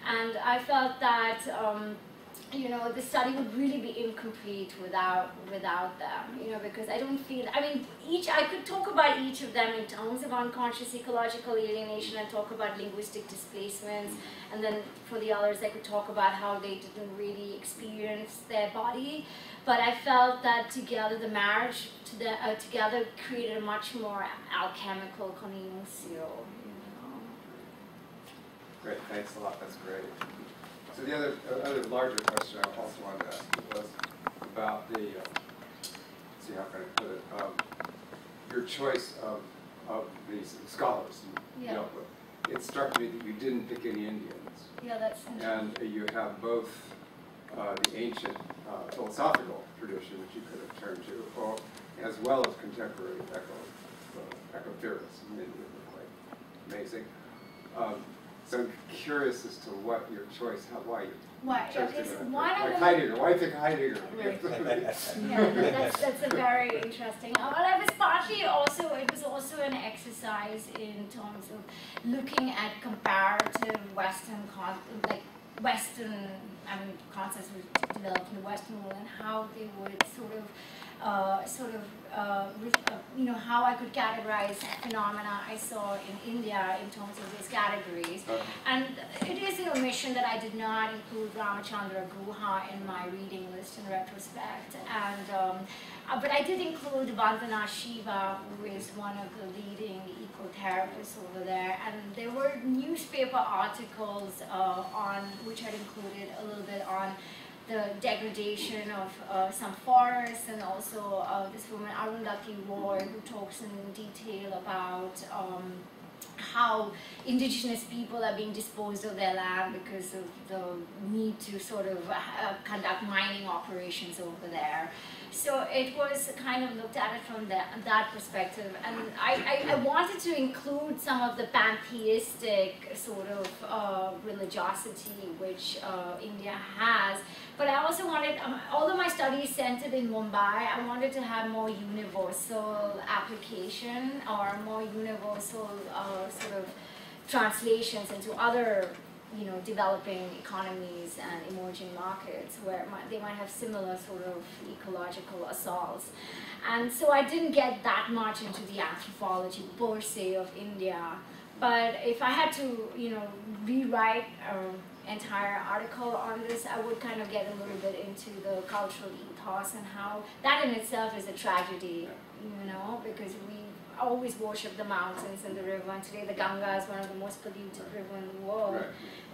And I felt that, you know, the study would really be incomplete without them, you know, because I don't feel, I mean, I could talk about each of them in terms of unconscious ecological alienation and talk about linguistic displacements, and then for the others I could talk about how they didn't really experience their body. But I felt that together, the marriage together created a much more alchemical connection, you know. Great, thanks a lot, that's great. So the other larger question I also wanted to ask you was about the, let's see, how can I put it, your choice of these scholars you dealt with. It struck me that you didn't pick any Indians. Yeah, that's interesting. And you have both the ancient philosophical tradition, which you could have turned to, or, as well as contemporary eco-theorists. Many of them are quite amazing. So I'm curious as to what your choice, why you chose okay, to so do one like of them, Heidegger. Why pick Heidegger? yeah, that's a very interesting. Well, I was partly also, it was also an exercise in terms of looking at comparative Western concepts which developed in the Western world, and how they would you know, how I could categorize phenomena I saw in India in terms of these categories. And it is an omission that I did not include Ramachandra Guha in my reading list in retrospect. And but I did include Vandana Shiva, who is one of the leading ecotherapists over there. And there were newspaper articles on which I'd included a little bit on the degradation of some forests, and also this woman Arundhati Roy, who talks in detail about how indigenous people are being disposed of their land because of the need to sort of conduct mining operations over there. So it was kind of looked at it from that perspective, and I wanted to include some of the pantheistic sort of religiosity which India has, but I also wanted, although my studies centered in Mumbai, I wanted to have more universal application or more universal sort of translations into other, you know, developing economies and emerging markets where they might have similar sort of ecological assaults. And so I didn't get that much into the anthropology per se of India. But if I had to, you know, rewrite an entire article on this, I would kind of get a little bit into the cultural ethos and how that in itself is a tragedy, you know, because we always worship the mountains and the river, and today the Ganga is one of the most polluted rivers in the world. Right.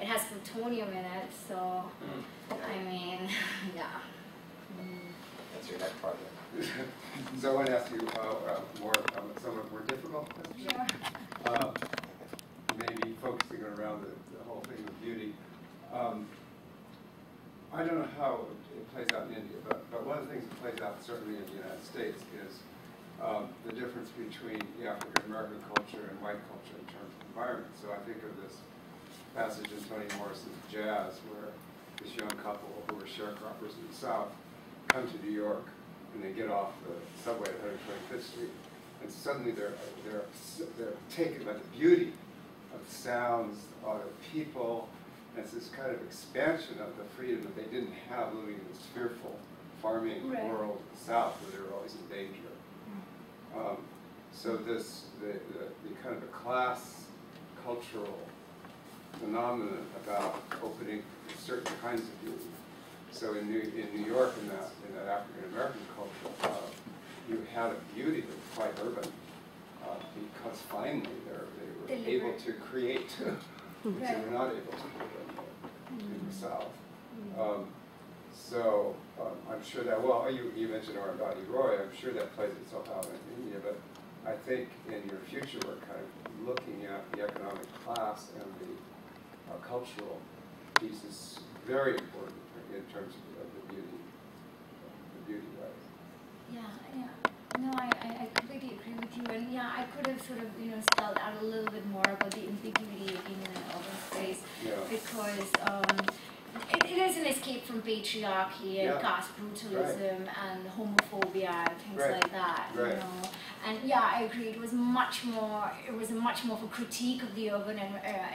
It has plutonium in it, so, I mean, yeah. That's your next project. So I want to ask you somewhat more difficult question. Sure. Maybe focusing around the whole thing of beauty. I don't know how it plays out in India, but one of the things that plays out certainly in the United States is the difference between the African American culture and white culture in terms of environment. So I think of this passage in Toni Morrison's Jazz, where this young couple who are sharecroppers in the South come to New York, and they get off the subway at 125th Street, and suddenly they're taken by the beauty of sounds, of people. And it's this kind of expansion of the freedom that they didn't have living in this fearful farming world in the South where they were always in danger. So this, the kind of a class cultural phenomenon about opening certain kinds of beauty. So in New York, in that African American culture, you had a beauty that was quite urban because finally they were able to create, which they were not able to do in the South. So I'm sure that, well, you mentioned Arundhati Roy, I'm sure that plays itself out in India, but I think in your future we're kind of looking at the economic class and the cultural piece is very important in terms of the beauty way. Yeah. No, I completely agree with you, and yeah, I could have sort of, spelled out a little bit more about the ambiguity of being in an urban space, because it is an escape from patriarchy and caste brutalism and homophobia and things like that, And yeah, I agree. It was much more of a critique of the urban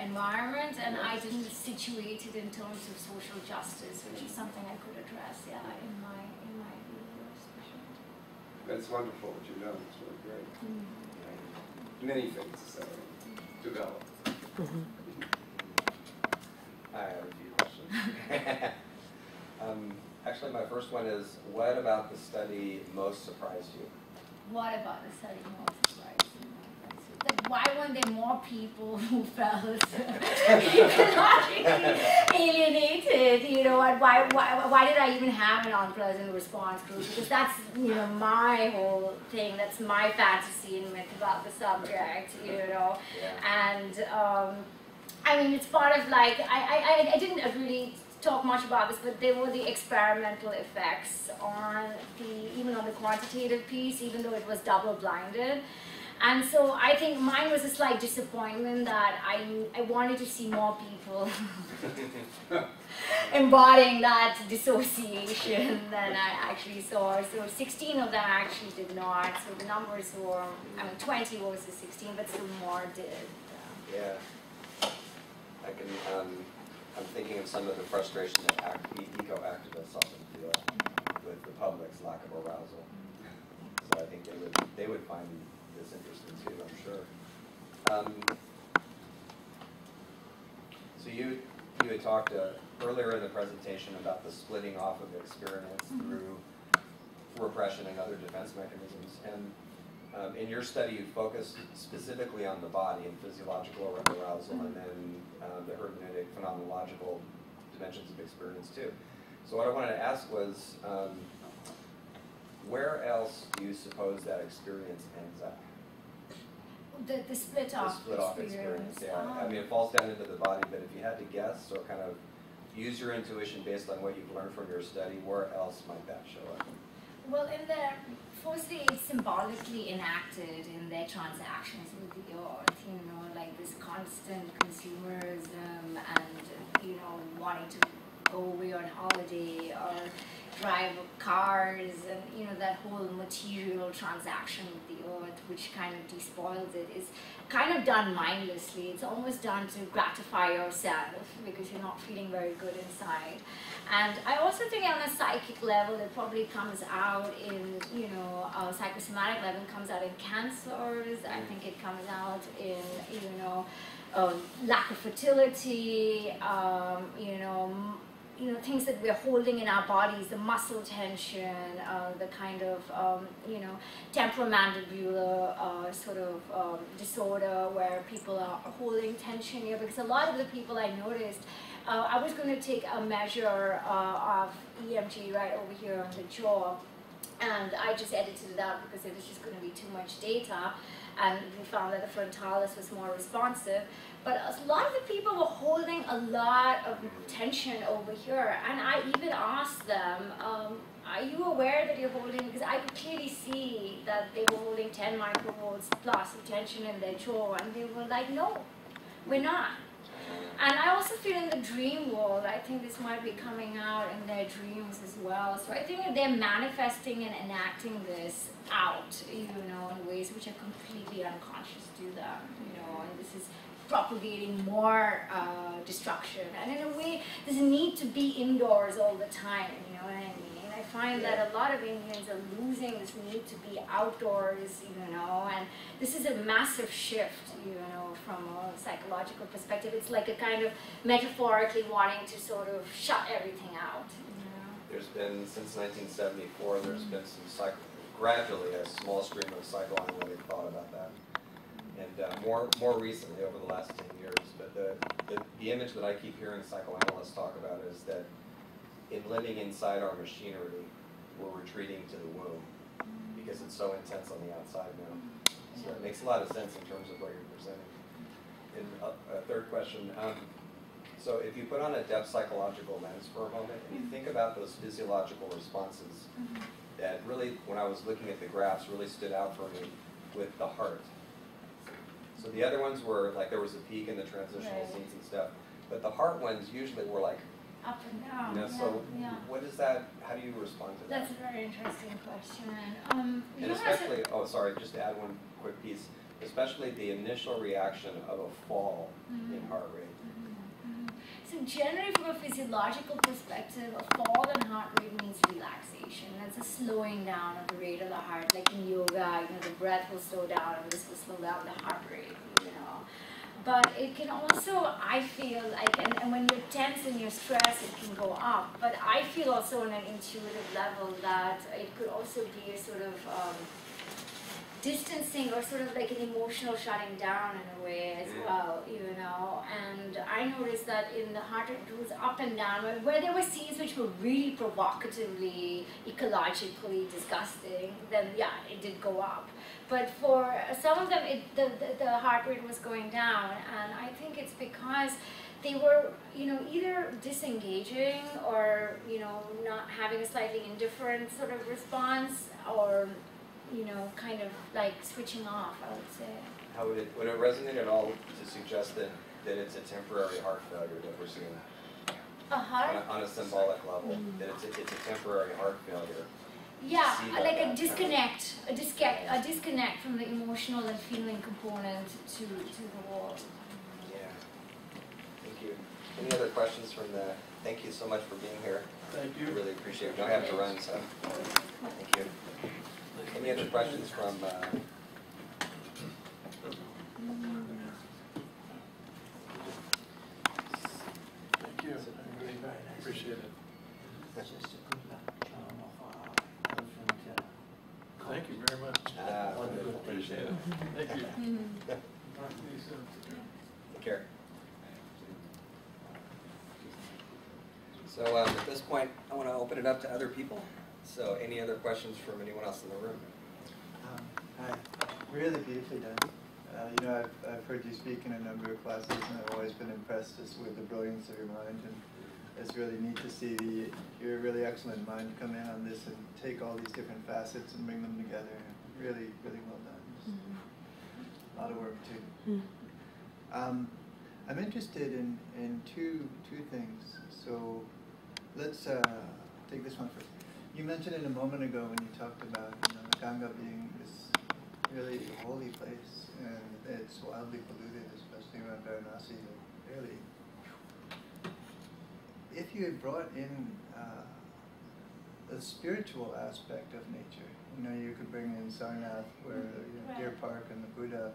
environment, and I didn't situate it in terms of social justice, which is something I could address, in my view, especially. That's wonderful what you know. It's really great. Many things to say, develop. I have a few questions. Actually, my first one is, what about the study most surprised you? What about the study most surprised you? Why weren't there more people who felt alienated? Why did I even have an unpleasant response group? Because that's my whole thing. That's my fantasy and myth about the subject. And I mean, it's part of I didn't really talk much about this, but there were the experimental effects even on the quantitative piece, even though it was double-blinded. And so I think mine was a slight disappointment that I wanted to see more people embodying that dissociation than I actually saw. So 16 of them actually did not. So the numbers were, 20 was the 16, but still more did. Yeah. I can, I'm thinking of some of the frustration that eco-activists often feel with the public's lack of arousal. So I think they would find this interesting too, I'm sure. So you had talked earlier in the presentation about the splitting off of experience through repression and other defense mechanisms. And in your study, you focused specifically on the body and physiological arousal, and then the hermeneutic phenomenological dimensions of experience too. So what I wanted to ask was, where else do you suppose that experience ends up? The split off experience, yeah. I mean, it falls down into the body, but if you had to guess or kind of use your intuition based on what you've learned from your study, where else might that show up? Well, firstly, it's symbolically enacted in their transactions with the earth, like this constant consumerism and, wanting to go away on holiday or drive cars and, that whole material transaction with the earth, which kind of despoils it, is kind of done mindlessly. It's almost done to gratify yourself because you're not feeling very good inside. And I also think on a psychic level, it probably comes out in, psychosomatic level, it comes out in cancers. I think it comes out in, lack of fertility, things that we're holding in our bodies, the muscle tension, the kind of, temporomandibular sort of disorder where people are holding tension here. Because a lot of the people I noticed, I was going to take a measure of EMG right over here on the jaw, and I just edited it out because it was just going to be too much data, and we found that the frontalis was more responsive. But a lot of the people were holding a lot of tension over here, and I even asked them, are you aware that you're holding, because I could clearly see that they were holding 10 microvolts plus of tension in their jaw, and they were like, no, we're not. And I also feel in the dream world, I think this might be coming out in their dreams as well. So I think they're manifesting and enacting this out, you know, in ways which are completely unconscious to them, you know, and this is propagating more destruction. And in a way, this need to be indoors all the time, you know what I mean? I find that a lot of Indians are losing this need to be outdoors, you know, and this is a massive shift, you know, from a psychological perspective. It's like a kind of metaphorically wanting to sort of shut everything out, you know. There's been, since 1974, there's been some gradually a small stream of psychoanalytic thought about that. And more recently, over the last 10 years, but the image that I keep hearing psychoanalysts talk about is that in living inside our machinery, we're retreating to the womb because it's so intense on the outside now. So it makes a lot of sense in terms of what you're presenting. And a third question, so if you put on a depth psychological lens for a moment and you think about those physiological responses that really, when I was looking at the graphs, really stood out for me with the heart. So the other ones were like there was a peak in the transitional scenes and stuff, but the heart ones usually were like up and down. You know, so what is that? How do you respond to that? That's a very interesting question. And especially, oh, sorry, just to add one quick piece. Especially the initial reaction of a fall in heart rate. So generally, from a physiological perspective, a fall in heart rate means relaxation. That's a slowing down of the rate of the heart. Like in yoga, you know, the breath will slow down, and this will slow down the heart rate. You know. But it can also, I feel like, and when you're tense and you're stressed, it can go up. But I feel also on an intuitive level that it could also be a sort of distancing or sort of like an emotional shutting down in a way as well, you know. And I noticed that in the heart rate goes up and down, where there were scenes which were really provocatively, ecologically disgusting, then yeah, it did go up. But for some of them, the heart rate was going down, and I think it's because they were, you know, either disengaging or, you know, not having a slightly indifferent sort of response, or, you know, kind of like switching off, I would say. How would it resonate at all to suggest that it's a temporary heart failure that we're seeing? On a symbolic level, that it's a temporary heart failure. Yeah, like a disconnect from the emotional and feeling component to the world. Yeah. Thank you. Any other questions from the? Thank you so much for being here. Thank you. I really appreciate it. I have to run, so thank you. Any other questions from? Thank you. I really appreciate it. Thank you very much. Appreciate it. Thank you. Talk to you soon. Take care. So at this point, I want to open it up to other people. So any other questions from anyone else in the room? Hi. Really beautifully done. You know, I've heard you speak in a number of classes, and I've always been impressed just with the brilliance of your mind. And it's really neat to see your really excellent mind come in on this and take all these different facets and bring them together. Really, really well done. Just a lot of work too. I'm interested in two things. So let's take this one first. You mentioned it a moment ago when you talked about, you know, Ganga being this really holy place, and it's wildly polluted, especially around Varanasi. Really, if you had brought in the spiritual aspect of nature, you know, you could bring in Sarnath, where, you know, Deer Park and the Buddha,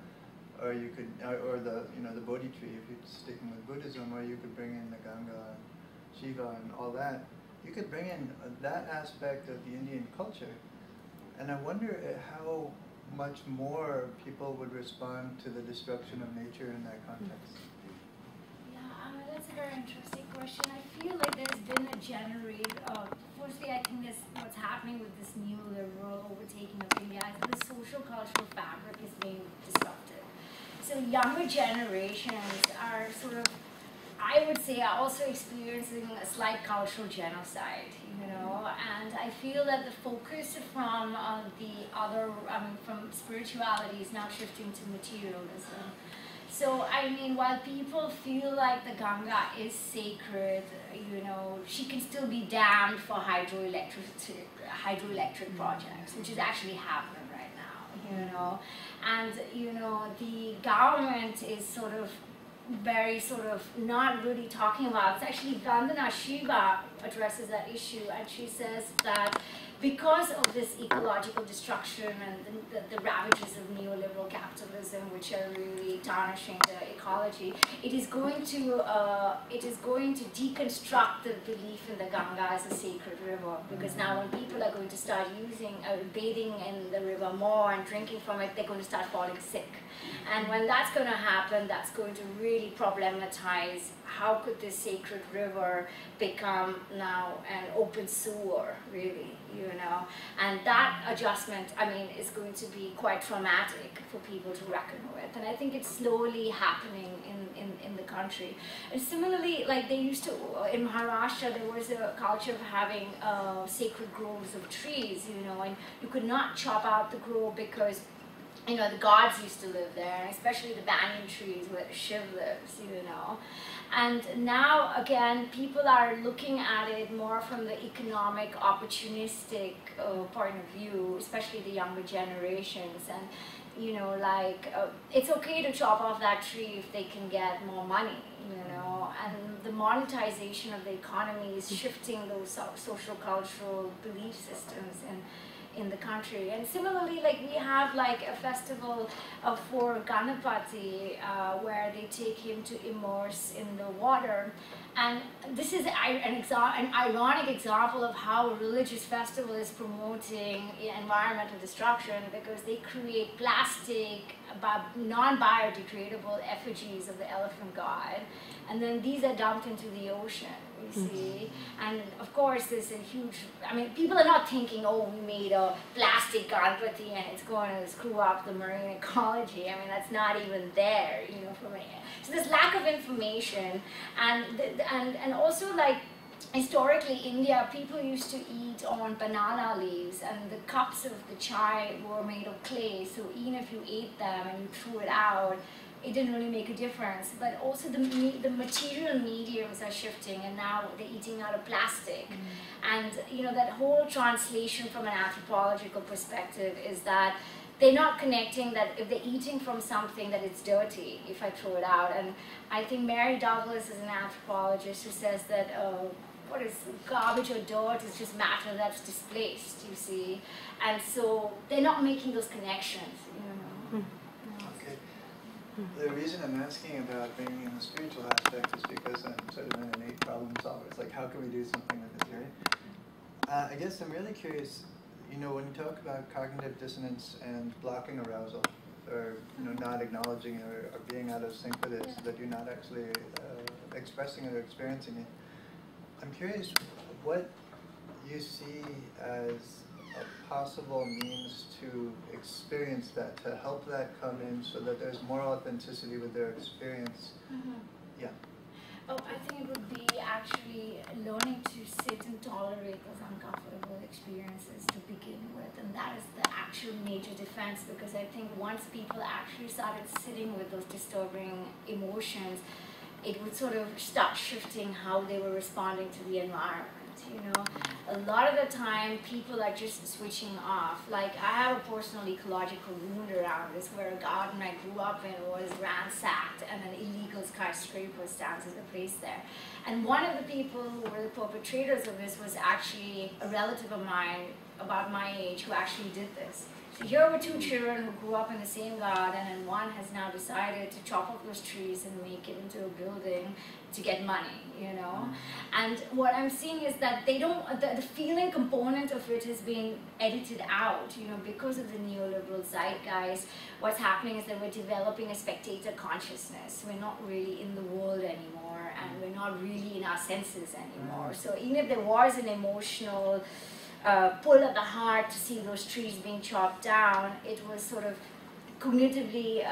or you could, or the, you know, the Bodhi tree, if you're sticking with Buddhism, or you could bring in the Ganga and Shiva and all that. You could bring in that aspect of the Indian culture, and I wonder how much more people would respond to the destruction of nature in that context. Yeah, that's a very interesting question. I feel like there's been a firstly, I think what's happening with this new liberal overtaking of India is the social cultural fabric is being disrupted. So younger generations are sort of, I would say, are also experiencing a slight cultural genocide, you know, and I feel that the focus from from spirituality is now shifting to materialism. So, I mean, while people feel like the Ganga is sacred, she can still be damned for hydroelectric projects, which is actually happening right now, And, the government is very not really talking about. It's actually Vandana Shiva addresses that issue, and she says that because of this ecological destruction and the ravages of neoliberal capitalism, which are really tarnishing the ecology, it is going to deconstruct the belief in the Ganga as a sacred river. Because now, when people are going to start bathing in the river more and drinking from it, they're going to start falling sick. And when that's going to happen, that's going to really problematize how could this sacred river become now an open sewer, really, And that adjustment, is going to be quite traumatic for people to reckon with. And I think it's slowly happening in the country. And similarly, like they used to, in Maharashtra, there was a culture of having sacred groves of trees, and you could not chop out the grove because the gods used to live there, and especially the banyan trees where Shiv lives, And now, again, people are looking at it more from the economic, opportunistic point of view, especially the younger generations. And, it's okay to chop off that tree if they can get more money, And the monetization of the economy is shifting those social, cultural belief systems in the country. And similarly, we have a festival for Ganapati where they take him to immerse in the water. And this is an ironic example of how a religious festival is promoting environmental destruction, because they create plastic, non-biodegradable effigies of the elephant god. And then these are dumped into the ocean, you see. And of course, there's a huge, people are not thinking, oh, we made a plastic Ganpati and it's going to screw up the marine ecology. That's not even there, So there's lack of information. And also, historically, India, people used to eat on banana leaves, and the cups of the chai were made of clay. So even if you ate them and you threw it out, it didn't really make a difference. But also the material mediums are shifting, and now they're eating out of plastic. And that whole translation from an anthropological perspective is that they're not connecting that if they're eating from something that it's dirty if I throw it out. And I think Mary Douglas is an anthropologist who says that what is garbage or dirt is just matter that's displaced, you see. And so they're not making those connections, Okay. The reason I'm asking about bringing in the spiritual aspect is because I'm sort of an innate problem solver. It's like, how can we do something with this, right? I guess I'm really curious, when you talk about cognitive dissonance and blocking arousal, or not acknowledging or being out of sync with it, so that you're not actually expressing it or experiencing it, I'm curious what you see as a possible means to experience that, to help that come in so that there's more authenticity with their experience. Yeah. Oh, I think it would be actually learning to sit and tolerate those uncomfortable experiences to begin with. And that is the actual major defense, because I think once people actually started sitting with those disturbing emotions, it would sort of start shifting how they were responding to the environment. A lot of the time people are just switching off. I have a personal ecological wound around this, where a garden I grew up in was ransacked and an illegal skyscraper stands as a place there. And one of the people who were the perpetrators of this was actually a relative of mine about my age who actually did this. So here were two children who grew up in the same garden, and one has now decided to chop up those trees and make it into a building to get money, And what I'm seeing is that they don't, the feeling component of it is being edited out, because of the neoliberal zeitgeist. What's happening is that we're developing a spectator consciousness. We're not really in the world anymore, and we're not really in our senses anymore. So even if there was an emotional pull at the heart to see those trees being chopped down, it was sort of cognitively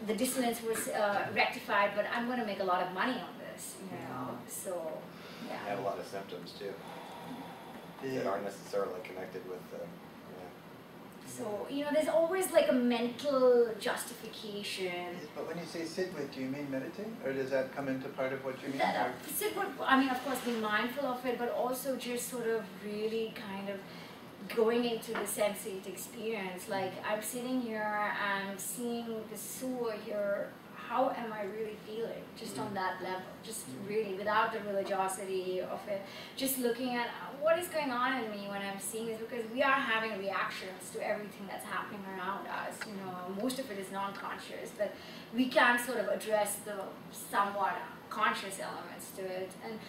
the dissonance was rectified, but I'm going to make a lot of money on this, so yeah. You have a lot of symptoms too that aren't necessarily connected with the So, you know, there's always like a mental justification. But when you say sit with, do you mean meditate? Or does that come into part of what you mean? Sit with, I mean, of course, be mindful of it, but also just sort of really kind of going into the sensate experience. Like, I'm sitting here and seeing the sewer here. How am I really feeling? Just on that level, just really without the religiosity of it, just looking at what is going on in me when I'm seeing this, because we are having reactions to everything that's happening around us. You know, most of it is non-conscious, but we can sort of address the somewhat conscious elements to it. And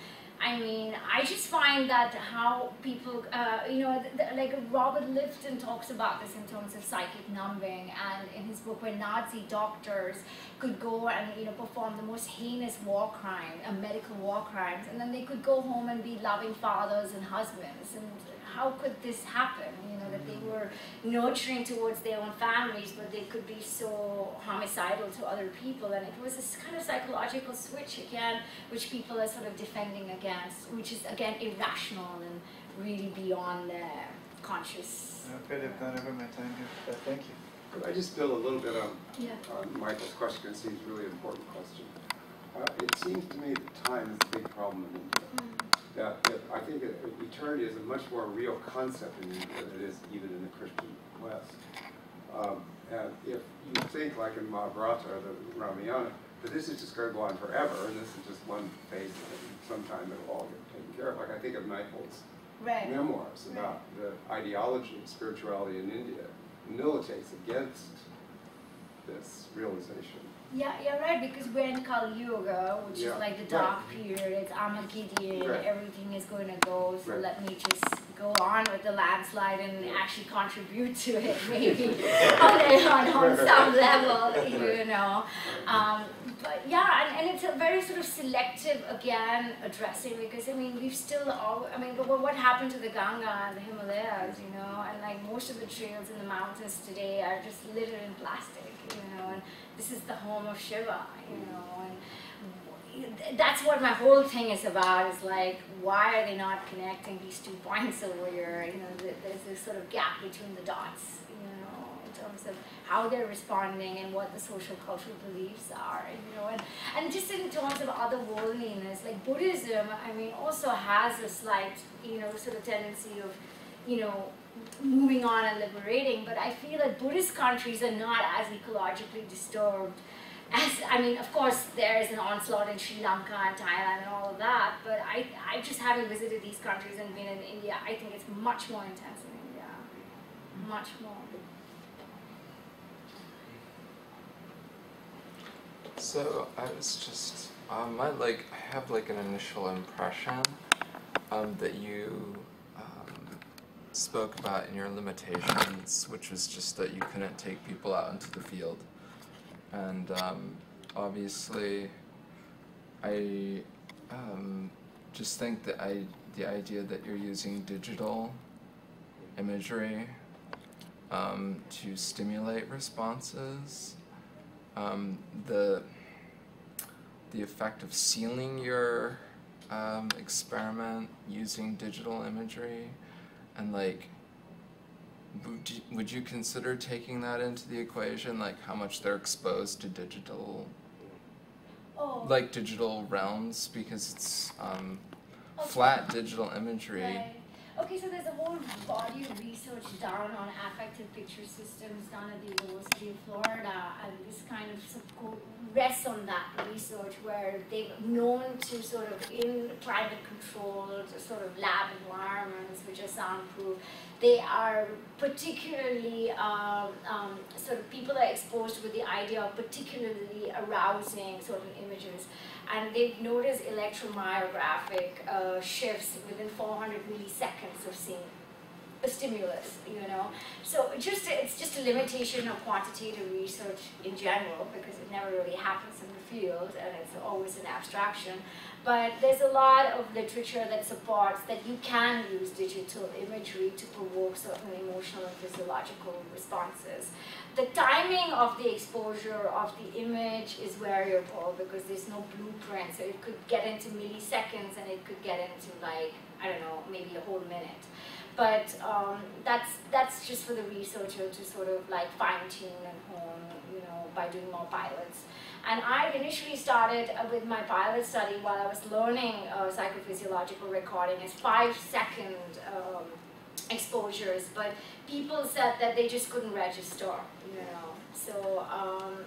I mean, I just find that how people, you know, like Robert Lifton talks about this in terms of psychic numbing, and in his book where Nazi doctors could go and, you know, perform the most heinous war crime, medical war crimes, and then they could go home and be loving fathers and husbands. And how could this happen? You know, that they were nurturing towards their own families, but they could be so homicidal to other people. And it was this kind of psychological switch again, which people are sort of defending against, which is again irrational and really beyond their conscious. I'm afraid I've gone over my time here, but thank you. Could I just build a little bit on Yeah. Michael's question, because it seems a really important question. It seems to me that time is a big problem in India. That I think that eternity is a much more real concept in India than it is even in the Christian West. And if you think, like in Mahabharata or the Ramayana, that this is just going to go on forever, and this is just one phase of it, and sometime it'll all get taken care of. Like I think of Naipaul's memoirs about the ideology of spirituality in India militates against this realization. Yeah, yeah, right, because we're in Kali Yuga, which is like the dark period, it's Armageddon, everything is going to go, so let me just go on with the landslide and actually contribute to it, maybe, on some level, you know. But yeah, and it's a very sort of selective, again, addressing, because, I mean, we've still all, I mean, but what happened to the Ganga and the Himalayas, you know, and like most of the trails in the mountains today are just littered in plastic, you know, and this is the home of Shiva, you know, and that's what my whole thing is about, is like, why are they not connecting these 2 points over here? You know, there's this sort of gap between the dots, you know, in terms of how they're responding and what the social cultural beliefs are, you know, and just in terms of otherworldliness, like Buddhism, I mean, also has a slight, you know, sort of tendency of, you know, moving on and liberating, but I feel that Buddhist countries are not as ecologically disturbed as, I mean, of course, there is an onslaught in Sri Lanka and Thailand and all of that, but I just haven't visited these countries and been in India. I think it's much more intense in India, much more. So I was just, I have like an initial impression that you spoke about in your limitations, which was just that you couldn't take people out into the field. And obviously, I just think that the idea that you're using digital imagery to stimulate responses, the effect of sealing your experiment using digital imagery, and like, would you consider taking that into the equation, like how much they're exposed to digital, like digital realms, because it's flat digital imagery. Right. Okay, so there's a whole body of research done on affective picture systems done at the University of Florida, and this kind of rests on that research, where they've known to sort of, in climate controlled sort of lab environments which are soundproof, they are particularly, sort of people are exposed with the idea of particularly arousing certain images. And they've noticed electromyographic shifts within 400 milliseconds of seeing a stimulus, you know. So it's just a limitation of quantitative research in general, because it never really happens in the field and it's always an abstraction. But there's a lot of literature that supports that you can use digital imagery to provoke certain emotional and physiological responses. The timing of the exposure of the image is variable, because there's no blueprint, so it could get into milliseconds and it could get into, like, I don't know, maybe a whole minute. But that's just for the researcher to sort of like fine tune and hone, you know, by doing more pilots. And I initially started with my pilot study while I was learning psychophysiological recording as 5-second exposures, but people said that they just couldn't register, you know. So,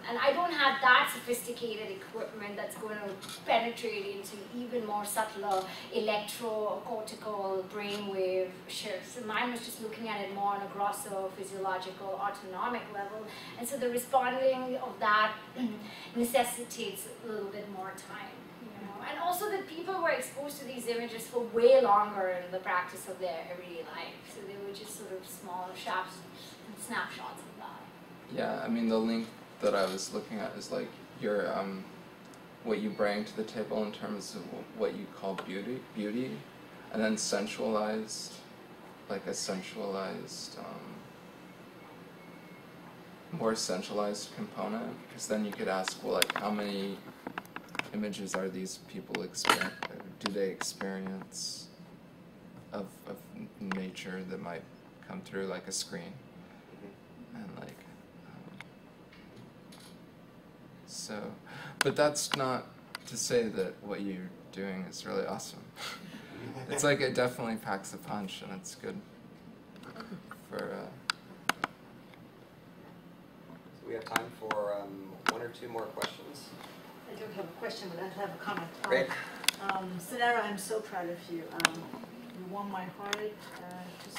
and I don't have that sophisticated equipment that's going to penetrate into even more subtler electrocortical brainwave shifts. So mine was just looking at it more on a grosser physiological autonomic level. And so the responding of that necessitates a little bit more time. And also that people were exposed to these images for way longer in the practice of their everyday life. So they were just sort of small snapshots of that. Yeah, I mean the link that I was looking at is like your what you bring to the table in terms of what you call beauty, and then sensualized, like a sensualized, more centralized component. Because then you could ask, well, like how many images are these people do they experience of nature that might come through like a screen, and like so, but that's not to say that what you're doing is really awesome. It's like it definitely packs a punch, and it's good for So we have time for 1 or 2 more questions. I don't have a question, but I have a comment. Great. Sonera, I'm so proud of you. You warmed my heart to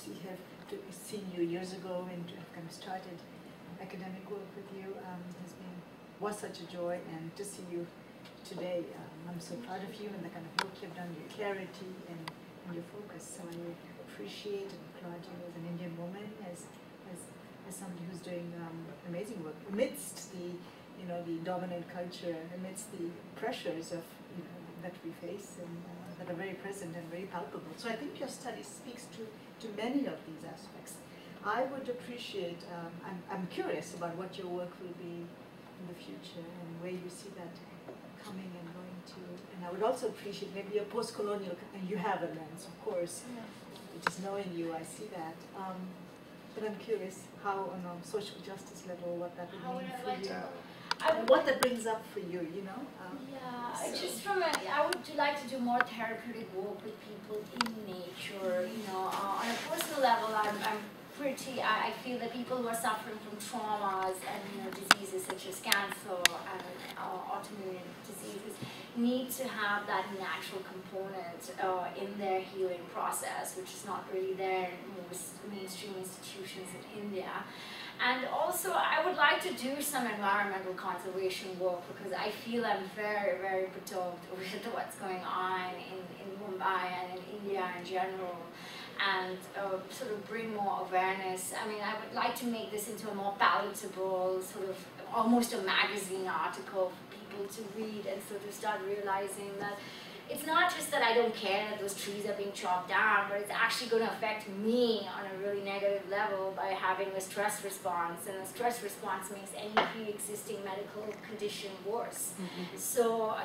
see you years ago and to have kind of started academic work with you. Was such a joy, and to see you today, I'm so proud of you and the kind of work you've done, your clarity and your focus. So I appreciate and applaud you as an Indian woman, as somebody who's doing amazing work amidst the the dominant culture, amidst the pressures of that we face and that are very present and very palpable. So I think your study speaks to many of these aspects. I would appreciate. I'm curious about what your work will be in the future and where you see that coming and going to. And I would also appreciate maybe a post-colonial, and you have a lens, of course. Yeah. Just knowing you, I see that. But I'm curious how on a social justice level, what that would mean for you. What that brings up for you, you know? Yeah, so. Just from I would like to do more therapeutic work with people in nature, you know. On a personal level, I feel that people who are suffering from traumas and diseases such as cancer and autoimmune diseases need to have that natural component in their healing process, which is not really there in most mainstream institutions in India. And also, I would like to do some environmental conservation work because I feel I'm very, very perturbed with what's going on in Mumbai and in India in general, and sort of bring more awareness. I mean, I would like to make this into a more palatable, sort of almost a magazine article for people to read and sort of start realizing that it's not just that I don't care that those trees are being chopped down, but it's actually going to affect me on a really negative level by having a stress response, and a stress response makes any pre-existing medical condition worse. Mm-hmm. So,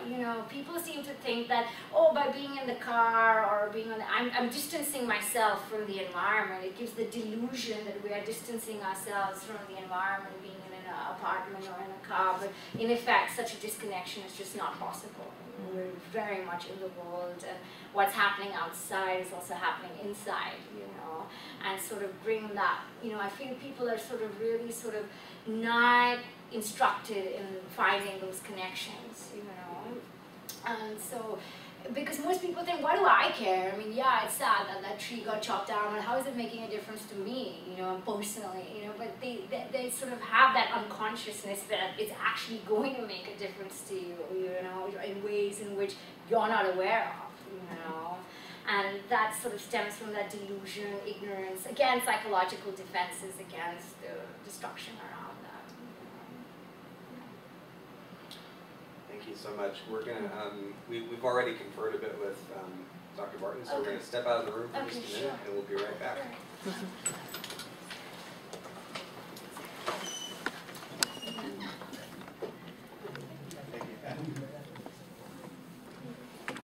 people seem to think that, by being in the car or being on I'm distancing myself from the environment. It gives the delusion that we are distancing ourselves from the environment, being in an apartment or in a car, but in effect, such a disconnection is just not possible. We're very much in the world, and what's happening outside is also happening inside, and sort of bring that, I feel people are sort of really sort of not instructed in finding those connections, and so, because most people think, why do I care? I mean, yeah, it's sad that that tree got chopped down, but how is it making a difference to me, personally, but they sort of have that unconsciousness that it's actually going to make a difference to you, in ways in which you're not aware of, and that sort of stems from that delusion, ignorance, again, psychological defenses against the destruction around that. Thank you so much. We're going to, we've already conferred a bit with Dr. Barton, so we're going to step out of the room for just a minute, and we'll be right back.